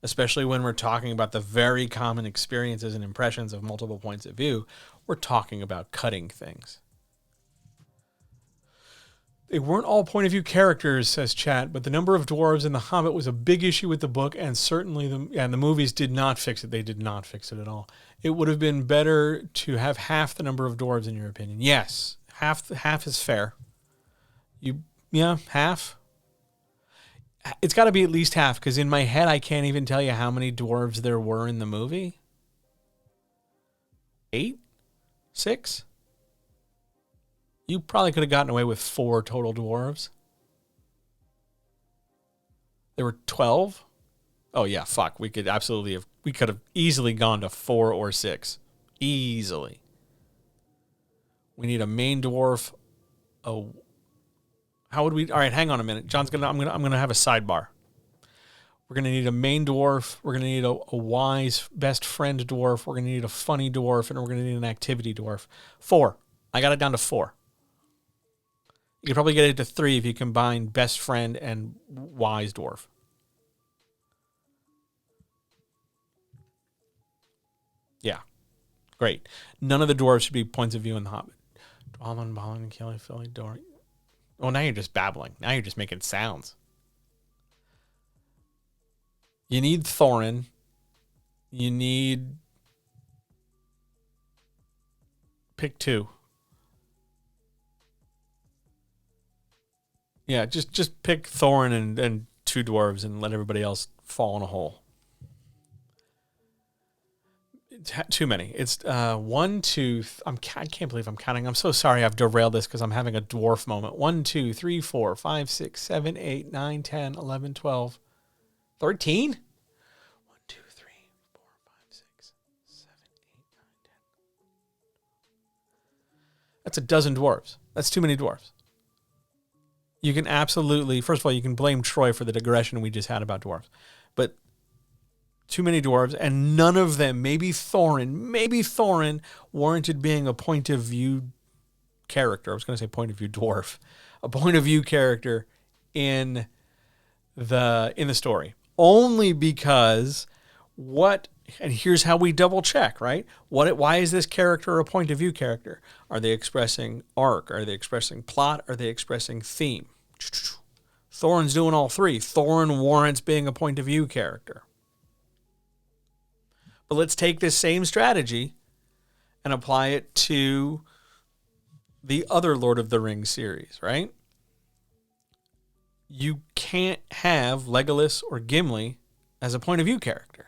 especially when we're talking about the very common experiences and impressions of multiple points of view, we're talking about cutting things. They weren't all point of view characters, says Chat, but the number of dwarves in The Hobbit was a big issue with the book, and certainly the movies did not fix it. They did not fix it at all. It would have been better to have half the number of dwarves, in your opinion. Yes, half is fair. Half. It's got to be at least half, because in my head, I can't even tell you how many dwarves there were in the movie. 8? 6? You probably could have gotten away with 4 total dwarves. There were 12? Oh, yeah, fuck. We could have easily gone to 4 or 6. Easily. We need a main dwarf, how would we? All right, hang on a minute. I'm gonna have a sidebar. We're gonna need a main dwarf. We're gonna need a wise best friend dwarf. We're gonna need a funny dwarf, and we're gonna need an activity dwarf. 4. I got it down to 4. You could probably get it to 3 if you combine best friend and wise dwarf. Yeah, great. None of the dwarves should be points of view in The Hobbit. Dwalin, Balin, Kelly, Philly, Dory. Oh, now you're just babbling. Now you're just making sounds. You need Thorin. You need... Pick 2. Yeah, just pick Thorin and 2 dwarves and let everybody else fall in a hole. Too many. It's 1, 2. I can't believe I'm counting. I'm so sorry I've derailed this because I'm having a dwarf moment. 1, 2, 3, 4, 5, 6, 7, 8, 9, 10, 11, 12, 13? 1, 2, 3, 4, 5, 6, 7, 8, 9, 10. That's a dozen dwarves. That's too many dwarves. You can absolutely, first of all, you can blame Troy for the digression we just had about dwarves. But too many dwarves, and none of them, maybe Thorin warranted being a point of view character. I was going to say point of view dwarf. A point of view character in the story. Only because and here's how we double check, right? Why is this character a point of view character? Are they expressing arc? Are they expressing plot? Are they expressing theme? Thorin's doing all 3. Thorin warrants being a point of view character. But let's take this same strategy and apply it to the other Lord of the Rings series, right? You can't have Legolas or Gimli as a point of view character.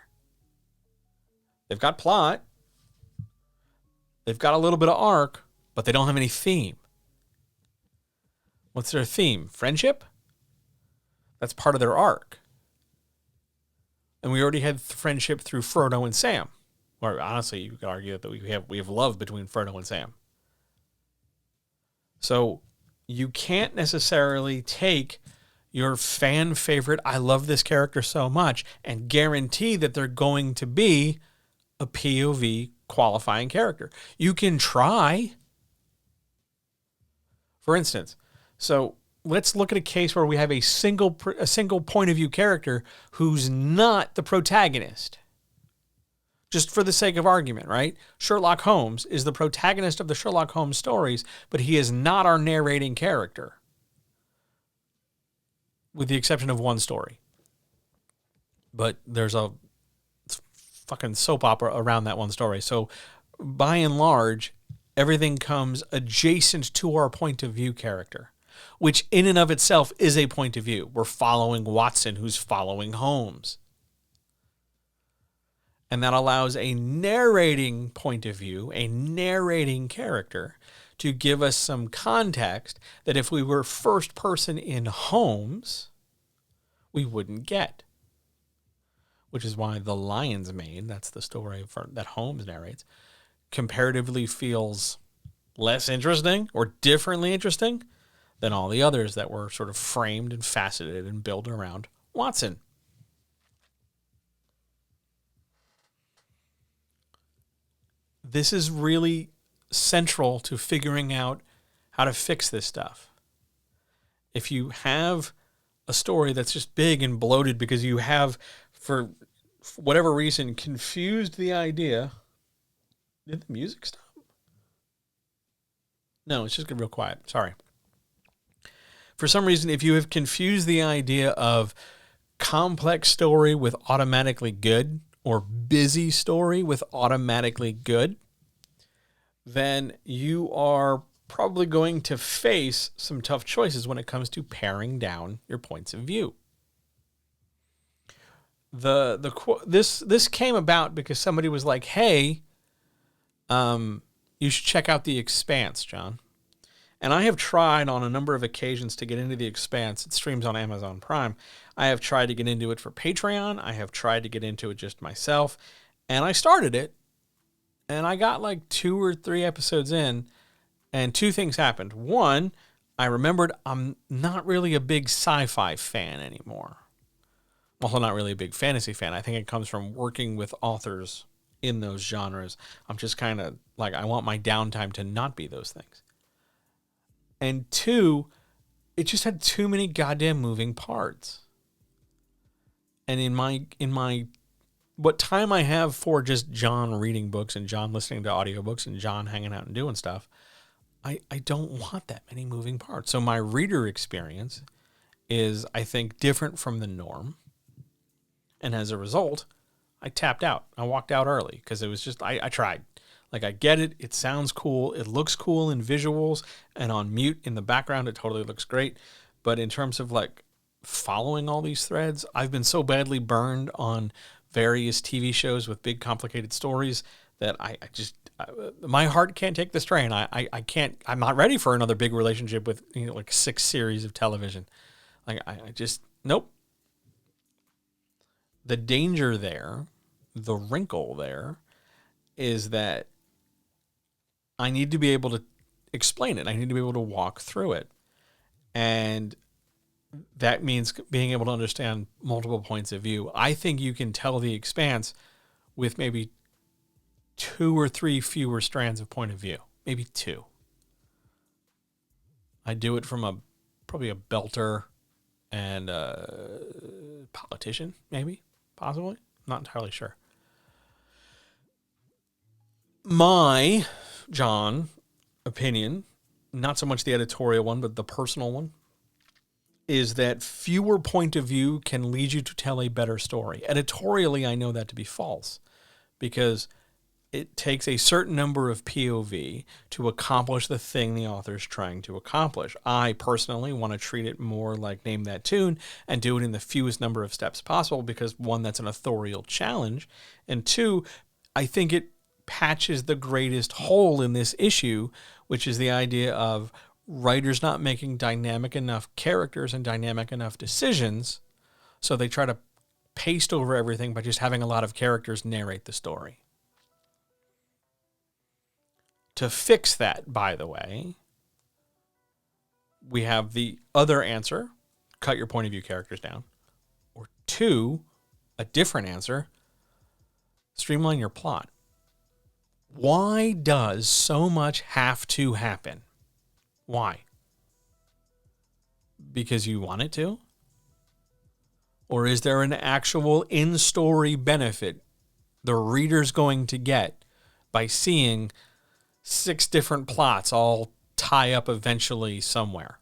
They've got plot, they've got a little bit of arc, but they don't have any theme. What's their theme? Friendship? That's part of their arc. And we already had friendship through Frodo and Sam. Or honestly, you could argue that we have love between Frodo and Sam. So you can't necessarily take your fan favorite, I love this character so much, and guarantee that they're going to be a POV qualifying character. You can try. For instance, so let's look at a case where we have a single point of view character who's not the protagonist. Just for the sake of argument, right? Sherlock Holmes is the protagonist of the Sherlock Holmes stories, but he is not our narrating character, with the exception of one story. But there's a fucking soap opera around that one story. So by and large, everything comes adjacent to our point of view character, which in and of itself is a point of view. We're following Watson, who's following Holmes. And that allows a narrating point of view, a narrating character, to give us some context that if we were first person in Holmes, we wouldn't get. Which is why The Lion's Mane, that's the story that Holmes narrates, comparatively feels less interesting or differently interesting than all the others that were sort of framed and faceted and built around Watson. This is really central to figuring out how to fix this stuff. If you have a story that's just big and bloated because you have, for whatever reason, confused the idea. Did the music stop? No, it's just getting real quiet. Sorry. For some reason, if you have confused the idea of complex story with automatically good, or busy story with automatically good, then you are probably going to face some tough choices when it comes to paring down your points of view. This came about because somebody was like, "Hey, you should check out The Expanse, John." And I have tried on a number of occasions to get into The Expanse. It streams on Amazon Prime. I have tried to get into it for Patreon. I have tried to get into it just myself. And I started it, and I got like 2 or 3 episodes in, and 2 things happened. One, I remembered I'm not really a big sci-fi fan anymore. I'm also not really a big fantasy fan. I think it comes from working with authors in those genres. I'm just kind of like, I want my downtime to not be those things. And 2, it just had too many goddamn moving parts. And in my what time I have for just John reading books and John listening to audiobooks and John hanging out and doing stuff, I don't want that many moving parts. So my reader experience is, I think, different from the norm. And as a result, I tapped out. I walked out early because it was just, I tried. Like, I get it. It sounds cool. It looks cool in visuals, and on mute in the background, it totally looks great. But in terms of like following all these threads, I've been so badly burned on various TV shows with big complicated stories that my heart can't take the strain. I can't, I'm not ready for another big relationship with, like 6 series of television. Like, I just, nope. The danger there, the wrinkle there, is that I need to be able to explain it. I need to be able to walk through it. And that means being able to understand multiple points of view. I think you can tell The Expanse with maybe 2 or 3 fewer strands of point of view. Maybe 2. I do it from probably a belter and a politician, maybe, possibly. Not entirely sure. My, John, opinion, not so much the editorial one, but the personal one, is that fewer point of view can lead you to tell a better story. Editorially, I know that to be false, because it takes a certain number of POV to accomplish the thing the author's trying to accomplish. I personally want to treat it more like Name That Tune and do it in the fewest number of steps possible because, one, that's an authorial challenge, and two, I think it patches the greatest hole in this issue, which is the idea of writers not making dynamic enough characters and dynamic enough decisions, so they try to paste over everything by just having a lot of characters narrate the story. To fix that, by the way, we have the other answer, cut your point of view characters down. Or two, a different answer, streamline your plot. Why does so much have to happen? Why? Because you want it to? Or is there an actual in-story benefit the reader's going to get by seeing 6 different plots all tie up eventually somewhere?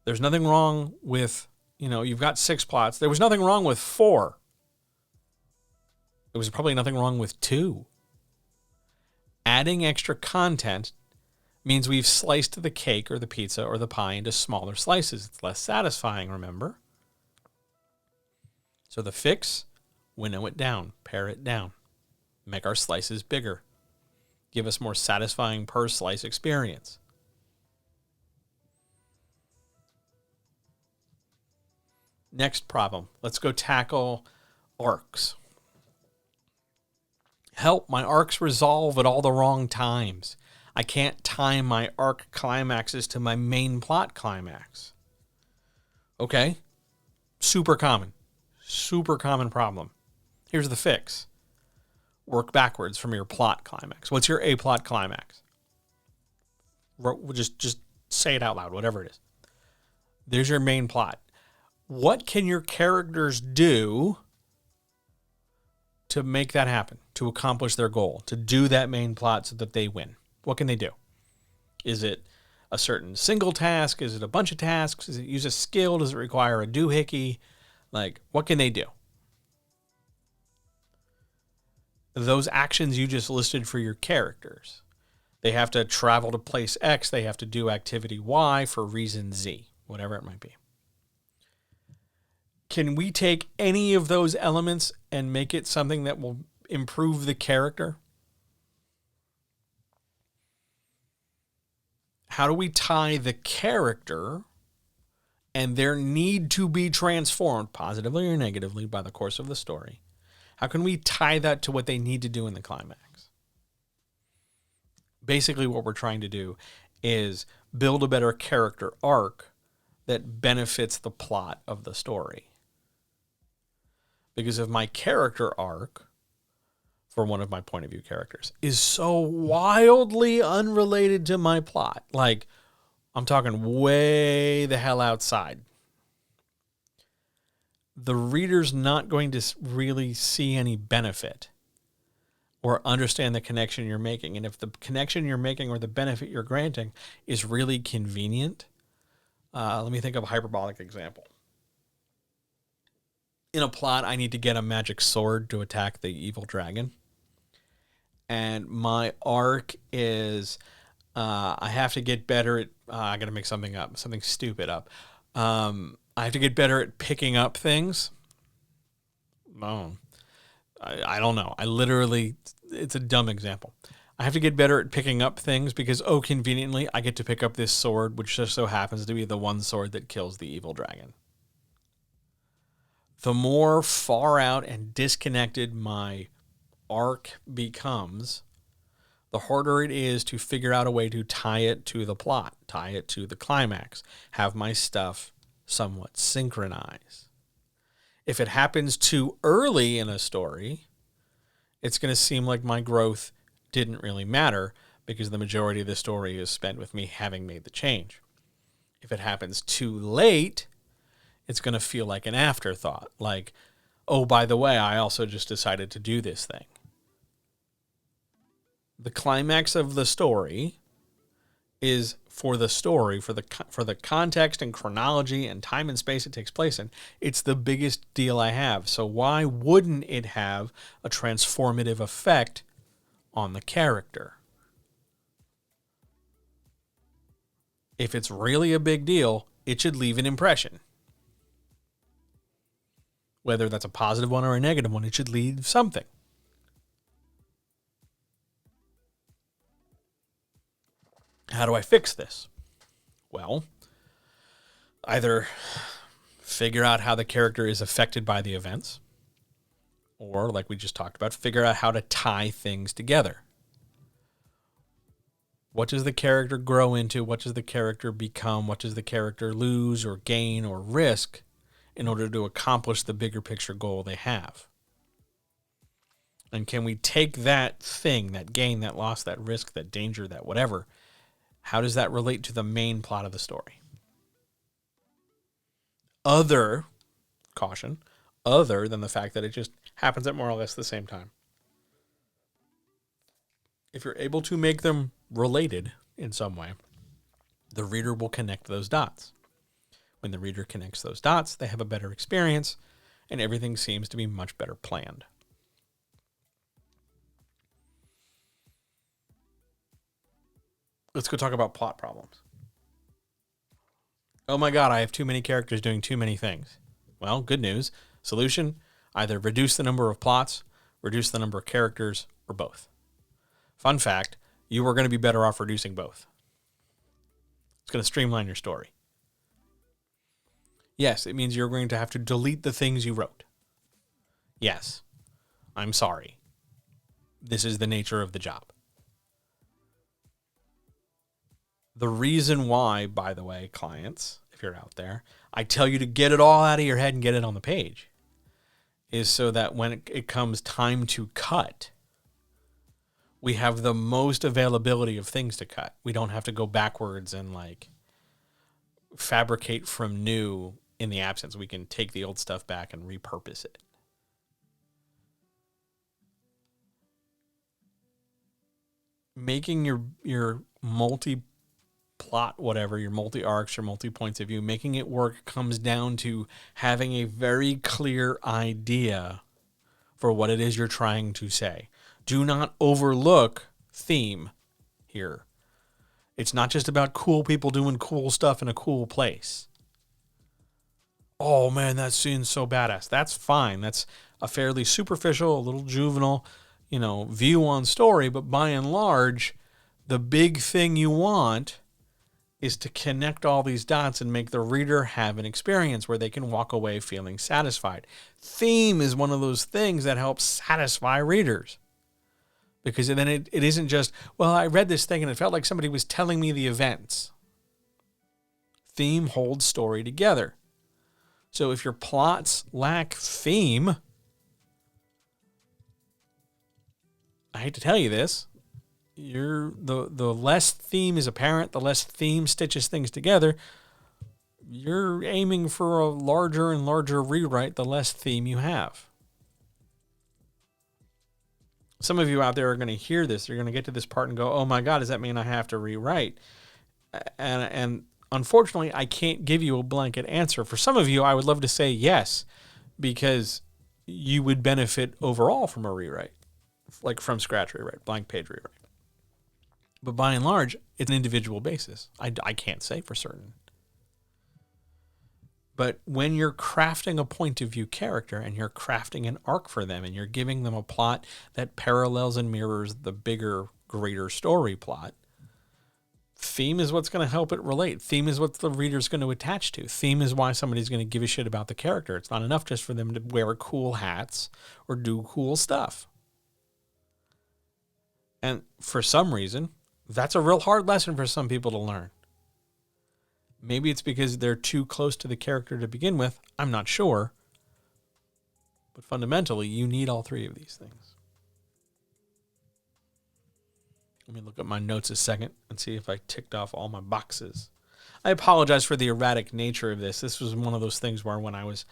There's nothing wrong with, you've got 6 plots. There was nothing wrong with 4. There was probably nothing wrong with 2. Adding extra content means we've sliced the cake or the pizza or the pie into smaller slices. It's less satisfying, remember? So the fix, winnow it down, pare it down. Make our slices bigger. Give us more satisfying per slice experience. Next problem. Let's go tackle arcs. Help, my arcs resolve at all the wrong times. I can't time my arc climaxes to my main plot climax. Okay. Super common problem. Here's the fix. Work backwards from your plot climax. What's your A plot climax? Just say it out loud, whatever it is. There's your main plot. What can your characters do to make that happen, to accomplish their goal, to do that main plot so that they win? What can they do? Is it a certain single task? Is it a bunch of tasks? Does it use a skill? Does it require a doohickey? What can they do? Those actions you just listed for your characters. They have to travel to place X. They have to do activity Y for reason Z, whatever it might be. Can we take any of those elements and make it something that will improve the character? How do we tie the character and their need to be transformed, positively or negatively, by the course of the story? How can we tie that to what they need to do in the climax? Basically, what we're trying to do is build a better character arc that benefits the plot of the story. Because if my character arc, for one of my point of view characters, is so wildly unrelated to my plot, I'm talking way the hell outside, the reader's not going to really see any benefit or understand the connection you're making. And if the connection you're making or the benefit you're granting is really convenient, let me think of a hyperbolic example. In a plot, I need to get a magic sword to attack the evil dragon. And my arc is I have to get better at, I got to make something stupid up. I have to get better at picking up things. No, I don't know. It's a dumb example. I have to get better at picking up things because, conveniently, I get to pick up this sword, which just so happens to be the one sword that kills the evil dragon. The more far out and disconnected my arc becomes, the harder it is to figure out a way to tie it to the plot, tie it to the climax, have my stuff somewhat synchronized. If it happens too early in a story, it's going to seem like my growth didn't really matter because the majority of the story is spent with me having made the change. If it happens too late, it's going to feel like an afterthought. Oh, by the way, I also just decided to do this thing. The climax of the story is for the story, for the context and chronology and time and space it takes place in. It's the biggest deal I have. So why wouldn't it have a transformative effect on the character? If it's really a big deal, it should leave an impression. Whether that's a positive one or a negative one, it should leave something. How do I fix this? Well, either figure out how the character is affected by the events, or, like we just talked about, figure out how to tie things together. What does the character grow into? What does the character become? What does the character lose or gain or risk in order to accomplish the bigger picture goal they have? And can we take that thing, that gain, that loss, that risk, that danger, that whatever, how does that relate to the main plot of the story? Other than the fact that it just happens at more or less the same time. If you're able to make them related in some way, the reader will connect those dots. When the reader connects those dots, they have a better experience, and everything seems to be much better planned. Let's go talk about plot problems. Oh my God, I have too many characters doing too many things. Well, good news. Solution, either reduce the number of plots, reduce the number of characters, or both. Fun fact, you are going to be better off reducing both. It's going to streamline your story. Yes, it means you're going to have to delete the things you wrote. Yes, I'm sorry. This is the nature of the job. The reason why, by the way, clients, if you're out there, I tell you to get it all out of your head and get it on the page, is so that when it comes time to cut, we have the most availability of things to cut. We don't have to go backwards and fabricate from new in the absence. We can take the old stuff back and repurpose it. Making your multi-plot, whatever, your multi-arcs, your multi-points of view, making it work comes down to having a very clear idea for what it is you're trying to say. Do not overlook theme here. It's not just about cool people doing cool stuff in a cool place. Oh man, that scene's so badass. That's fine. That's a fairly superficial, a little juvenile, view on story, but by and large, the big thing you want is to connect all these dots and make the reader have an experience where they can walk away feeling satisfied. Theme is one of those things that helps satisfy readers. Because then it isn't just, well, I read this thing and it felt like somebody was telling me the events. Theme holds story together. So if your plots lack theme, I hate to tell you this, the less theme is apparent, the less theme stitches things together, you're aiming for a larger and larger rewrite the less theme you have. Some of you out there are going to hear this. You're going to get to this part and go, oh my God, does that mean I have to rewrite? And unfortunately, I can't give you a blanket answer. For some of you, I would love to say yes, because you would benefit overall from a rewrite, like from scratch rewrite, blank page rewrite. But by and large, it's an individual basis. I can't say for certain. But when you're crafting a point of view character and you're crafting an arc for them and you're giving them a plot that parallels and mirrors the bigger, greater story plot, theme is what's going to help it relate. Theme is what the reader's going to attach to. Theme is why somebody's going to give a shit about the character. It's not enough just for them to wear cool hats or do cool stuff. And for some reason, that's a real hard lesson for some people to learn. Maybe it's because they're too close to the character to begin with. I'm not sure. But fundamentally, you need all three of these things. Let me look at my notes a second and see if I ticked off all my boxes. I apologize for the erratic nature of this. This was one of those things where when I was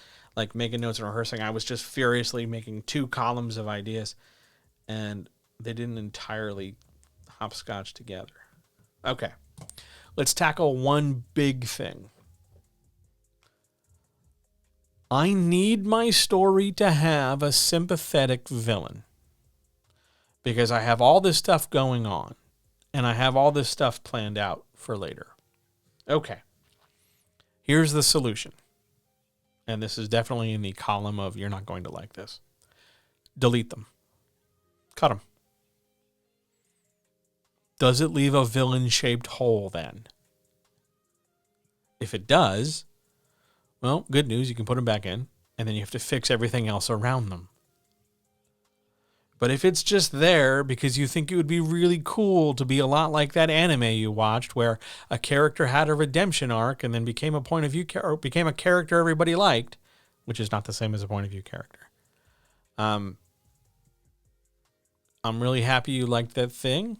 making notes and rehearsing, I was just furiously making 2 columns of ideas, and they didn't entirely hopscotch together. Okay. Let's tackle one big thing. I need my story to have a sympathetic villain. Because I have all this stuff going on. And I have all this stuff planned out for later. Okay. Here's the solution. And this is definitely in the column of you're not going to like this. Delete them. Cut them. Does it leave a villain-shaped hole then? If it does, well, good news, you can put them back in, and then you have to fix everything else around them. But if it's just there because you think it would be really cool to be a lot like that anime you watched where a character had a redemption arc and then became a point of view or became a character everybody liked, which is not the same as a point of view character. I'm really happy you liked that thing,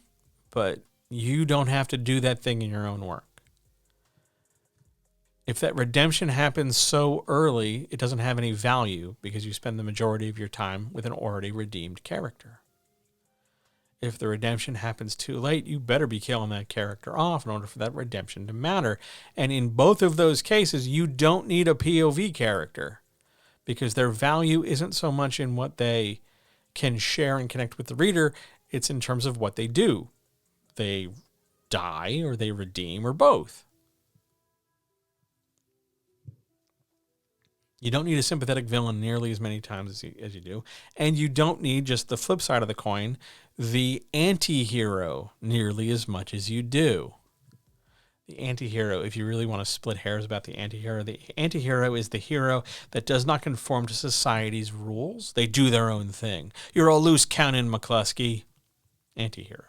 but you don't have to do that thing in your own work. If that redemption happens so early, it doesn't have any value because you spend the majority of your time with an already redeemed character. If the redemption happens too late, you better be killing that character off in order for that redemption to matter. And in both of those cases, you don't need a POV character because their value isn't so much in what they can share and connect with the reader. It's in terms of what they do. They die or they redeem or both. You don't need a sympathetic villain nearly as many times as you do. And you don't need, just the flip side of the coin, the anti-hero nearly as much as you do. The anti-hero, if you really want to split hairs about the anti-hero is the hero that does not conform to society's rules. They do their own thing. You're a loose cannon, McCluskey. Anti-hero.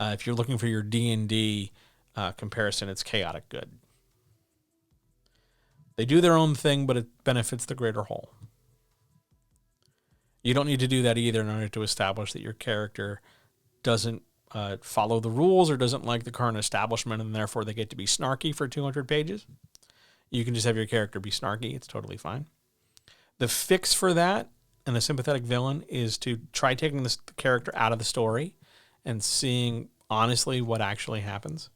If you're looking for your D&D comparison, it's chaotic good. They do their own thing, but it benefits the greater whole. You don't need to do that either in order to establish that your character doesn't follow the rules or doesn't like the current establishment and therefore they get to be snarky for 200 pages. You can just have your character be snarky. It's totally fine. The fix for that and the sympathetic villain is to try taking this character out of the story and seeing honestly what actually happens.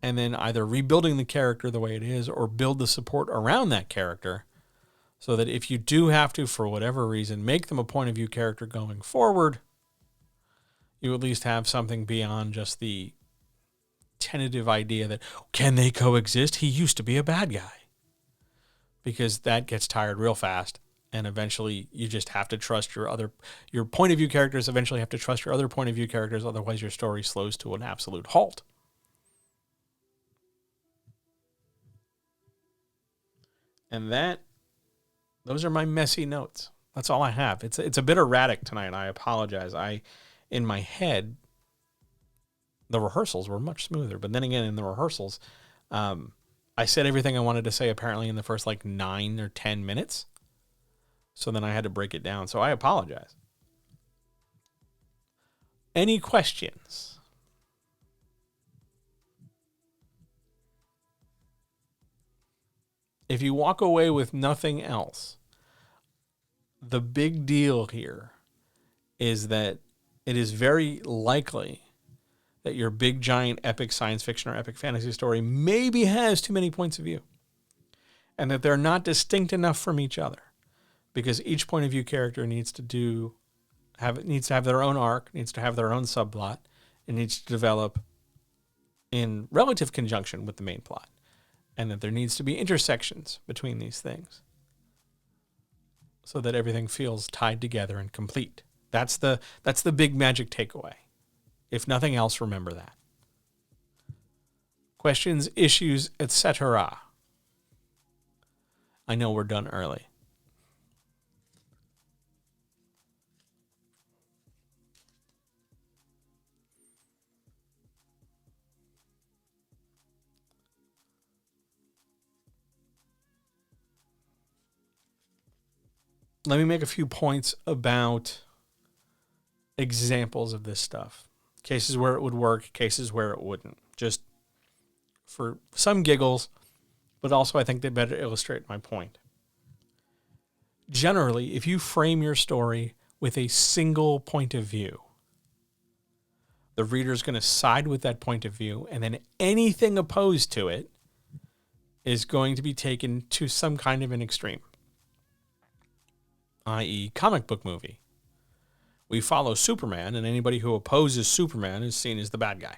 And then either rebuilding the character the way it is or build the support around that character so that if you do have to, for whatever reason, make them a point of view character going forward, you at least have something beyond just the tentative idea that, can they coexist? He used to be a bad guy. Because that gets tired real fast. And eventually you just have to trust your point of view characters eventually have to trust your other point of view characters. Otherwise your story slows to an absolute halt. And those are my messy notes. That's all I have. It's a bit erratic tonight. I apologize. In my head, the rehearsals were much smoother. But then again, in the rehearsals, I said everything I wanted to say apparently in the first 9 or 10 minutes. So then I had to break it down. So I apologize. Any questions? If you walk away with nothing else, the big deal here is that it is very likely that your big, giant, epic science fiction or epic fantasy story maybe has too many points of view and that they're not distinct enough from each other because each point of view character needs to have their own arc, needs to have their own subplot, and needs to develop in relative conjunction with the main plot. And that there needs to be intersections between these things so that everything feels tied together and complete. That's the big magic takeaway. If nothing else, remember that. Questions, issues, etc. I know we're done early. Let me make a few points about examples of this stuff. Cases where it would work, cases where it wouldn't. Just for some giggles, but also I think they better illustrate my point. Generally, if you frame your story with a single point of view, The reader's going to side with that point of view, and then anything opposed to it is going to be taken to some kind of an extreme, i.e. comic book movie. We follow Superman, and anybody who opposes Superman is seen as the bad guy.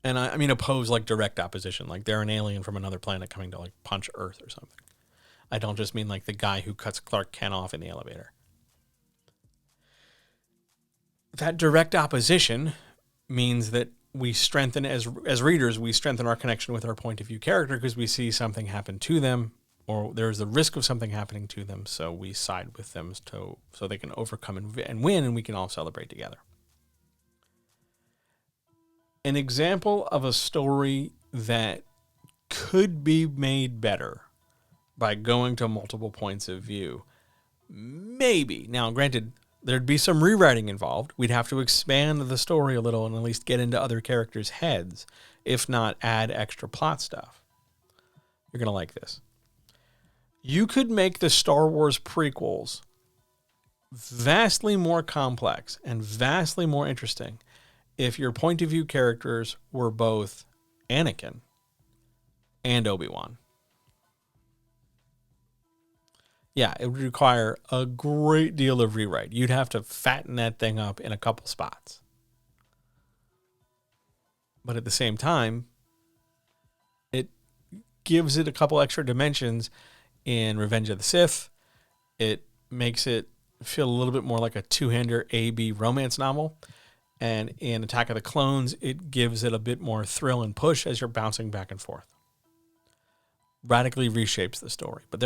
And I mean oppose like direct opposition, like they're an alien from another planet coming to like punch Earth or something. I don't just mean like the guy who cuts Clark Kent off in the elevator. That direct opposition means that we strengthen, as readers, we strengthen our connection with our point of view character because we see something happen to them, or there's the risk of something happening to them, so we side with them so they can overcome and win, and we can all celebrate together. An example of a story that could be made better by going to multiple points of view, maybe. Now, granted, there'd be some rewriting involved. We'd have to expand the story a little and at least get into other characters' heads, if not add extra plot stuff. You're going to like this. You could make the Star Wars prequels vastly more complex and vastly more interesting if your point of view characters were both Anakin and Obi-Wan. Yeah, it would require a great deal of rewrite. You'd have to fatten that thing up in a couple spots. But at the same time, it gives it a couple extra dimensions in Revenge of the Sith. It makes it feel a little bit more like a two-hander A-B romance novel. And in Attack of the Clones, it gives it a bit more thrill and push as you're bouncing back and forth. Radically reshapes the story. But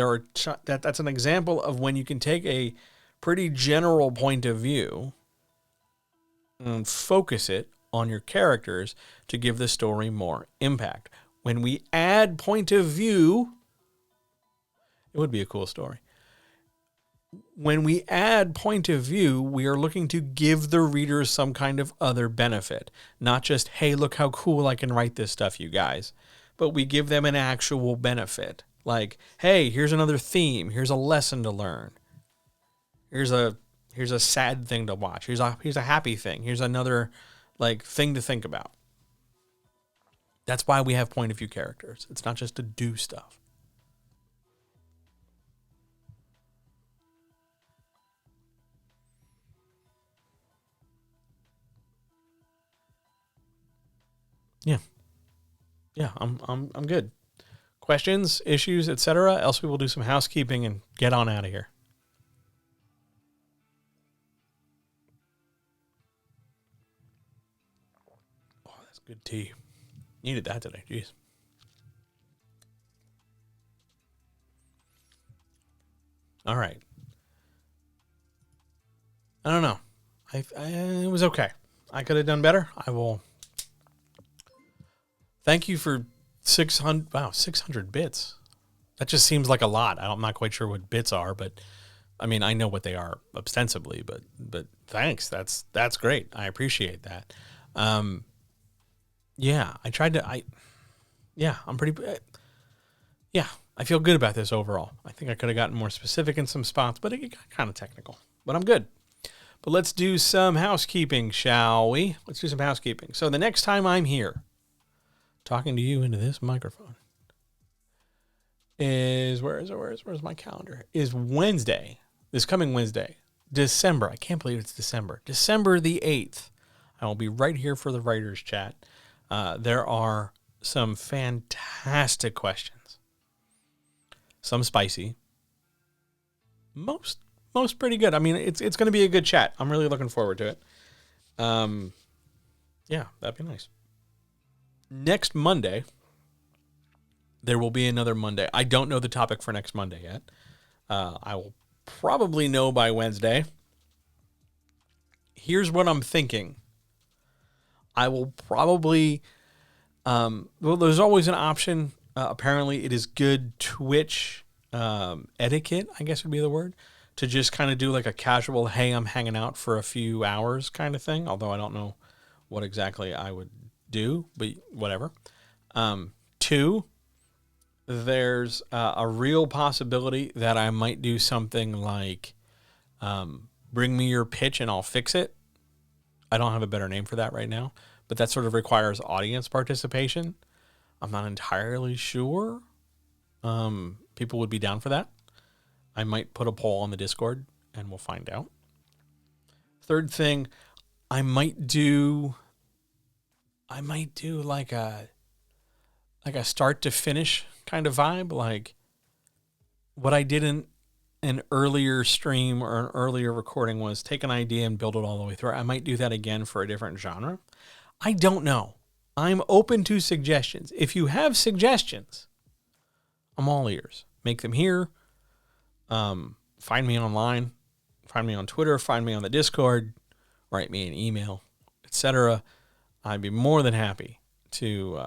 that's an example of when you can take a pretty general point of view and focus it on your characters to give the story more impact. When we add point of view, it would be a cool story. When we add point of view, we are looking to give the readers some kind of other benefit. Not just, hey, look how cool I can write this stuff, you guys. But we give them an actual benefit. Like, hey, here's another theme. Here's a lesson to learn. Here's a sad thing to watch. Here's a happy thing. Here's another thing to think about. That's why we have point of view characters. It's not just to do stuff. Yeah, I'm good. Questions, issues, etc. Else we will do some housekeeping and get on out of here. Oh, that's good tea. Needed that today. Jeez. All right. I don't know. It was okay. I could have done better. I will. Thank you for 600. Wow, 600 bits. That just seems like a lot. I'm not quite sure what bits are, but I mean, I know what they are ostensibly. But thanks. That's great. I appreciate that. Yeah, I tried to. I'm pretty. Yeah, I feel good about this overall. I think I could have gotten more specific in some spots, but it got kind of technical. But I'm good. But let's do some housekeeping, shall we? Let's do some housekeeping. So the next time I'm here, talking to you into this microphone, is where's my calendar? Is Wednesday, this coming Wednesday, December. I can't believe it's December. December the 8th. I will be right here for the writers' chat. There are some fantastic questions. Some spicy. Most pretty good. I mean, it's going to be a good chat. I'm really looking forward to it. Yeah, that'd be nice. Next Monday, there will be another Monday. I don't know the topic for next Monday yet. I will probably know by Wednesday. Here's what I'm thinking. I will probably... there's always an option. Apparently, it is good Twitch etiquette, I guess would be the word, to just kind of do like a casual, hey, I'm hanging out for a few hours kind of thing, although I don't know what exactly I would do, but whatever. 2, there's a real possibility that I might do something like bring me your pitch and I'll fix it. I don't have a better name for that right now, but that sort of requires audience participation. I'm not entirely sure people would be down for that. I might put a poll on the Discord and we'll find out. Third thing, I might do like a start to finish kind of vibe, like what I did in an earlier stream or an earlier recording was take an idea and build it all the way through. I might do that again for a different genre. I don't know. I'm open to suggestions. If you have suggestions, I'm all ears. Make them here. Find me online. Find me on Twitter. Find me on the Discord. Write me an email, etc. I'd be more than happy to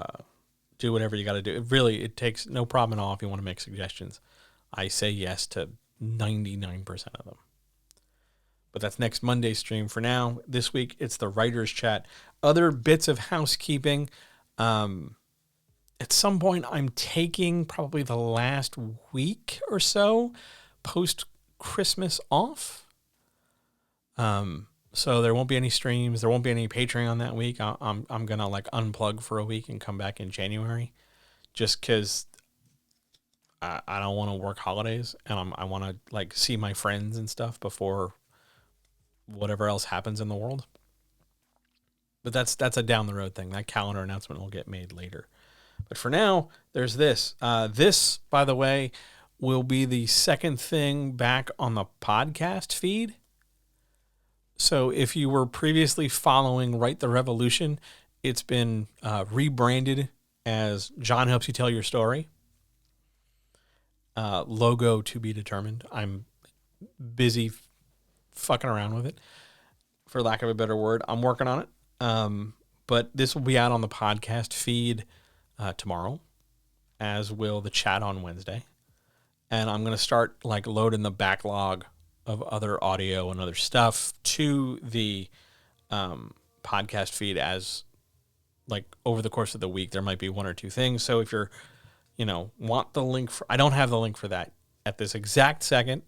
do whatever you got to do. It takes no problem at all if you want to make suggestions. I say yes to 99% of them. But that's next Monday's stream. For now, this week, it's the writer's chat. Other bits of housekeeping. At some point, I'm taking probably the last week or so post-Christmas off. So there won't be any streams. There won't be any Patreon that week. I'm going to like unplug for a week and come back in January just because I don't want to work holidays and I want to like see my friends and stuff before whatever else happens in the world. But that's a down the road thing. That calendar announcement will get made later. But for now, there's this. This, by the way, will be the second thing back on the podcast feed. So if you were previously following Write the Revolution, it's been rebranded as John Helps You Tell Your Story. Logo to be determined. I'm busy fucking around with it, for lack of a better word. I'm working on it. But this will be out on the podcast feed tomorrow, as will the chat on Wednesday. And I'm going to start like loading the backlog of other audio and other stuff to the podcast feed as like over the course of the week. There might be one or two things. So if you're, want the link for, I don't have the link for that at this exact second,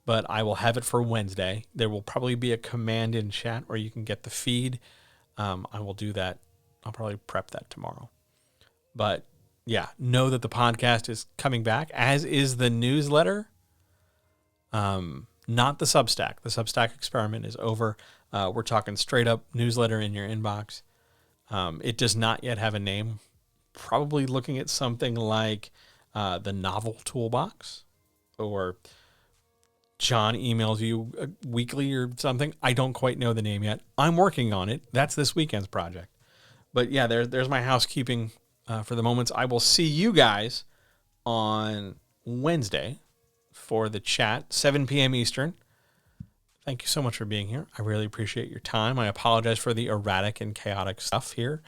but I will have it for Wednesday. There will probably be a command in chat where you can get the feed. I will do that. I'll probably prep that tomorrow. But yeah, know that the podcast is coming back, as is the newsletter. Not the Substack. The Substack experiment is over. We're talking straight up newsletter in your inbox. It does not yet have a name. Probably looking at something like the Novel Toolbox, or John emails you weekly or something. I don't quite know the name yet. I'm working on it. That's this weekend's project. But yeah, there's my housekeeping for the moments. I will see you guys on Wednesday for the chat, 7 p.m. Eastern. Thank you so much for being here. I really appreciate your time. I apologize for the erratic and chaotic stuff here.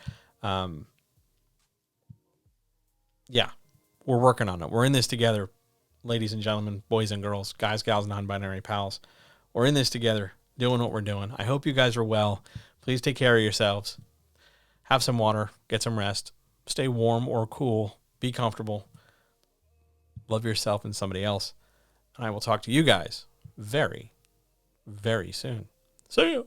Yeah, we're working on it. We're in this together, ladies and gentlemen, boys and girls, guys, gals, non-binary pals. We're in this together, doing what we're doing. I hope you guys are well. Please take care of yourselves. Have some water. Get some rest. Stay warm or cool. Be comfortable. Love yourself and somebody else. And I will talk to you guys very, very soon. See you.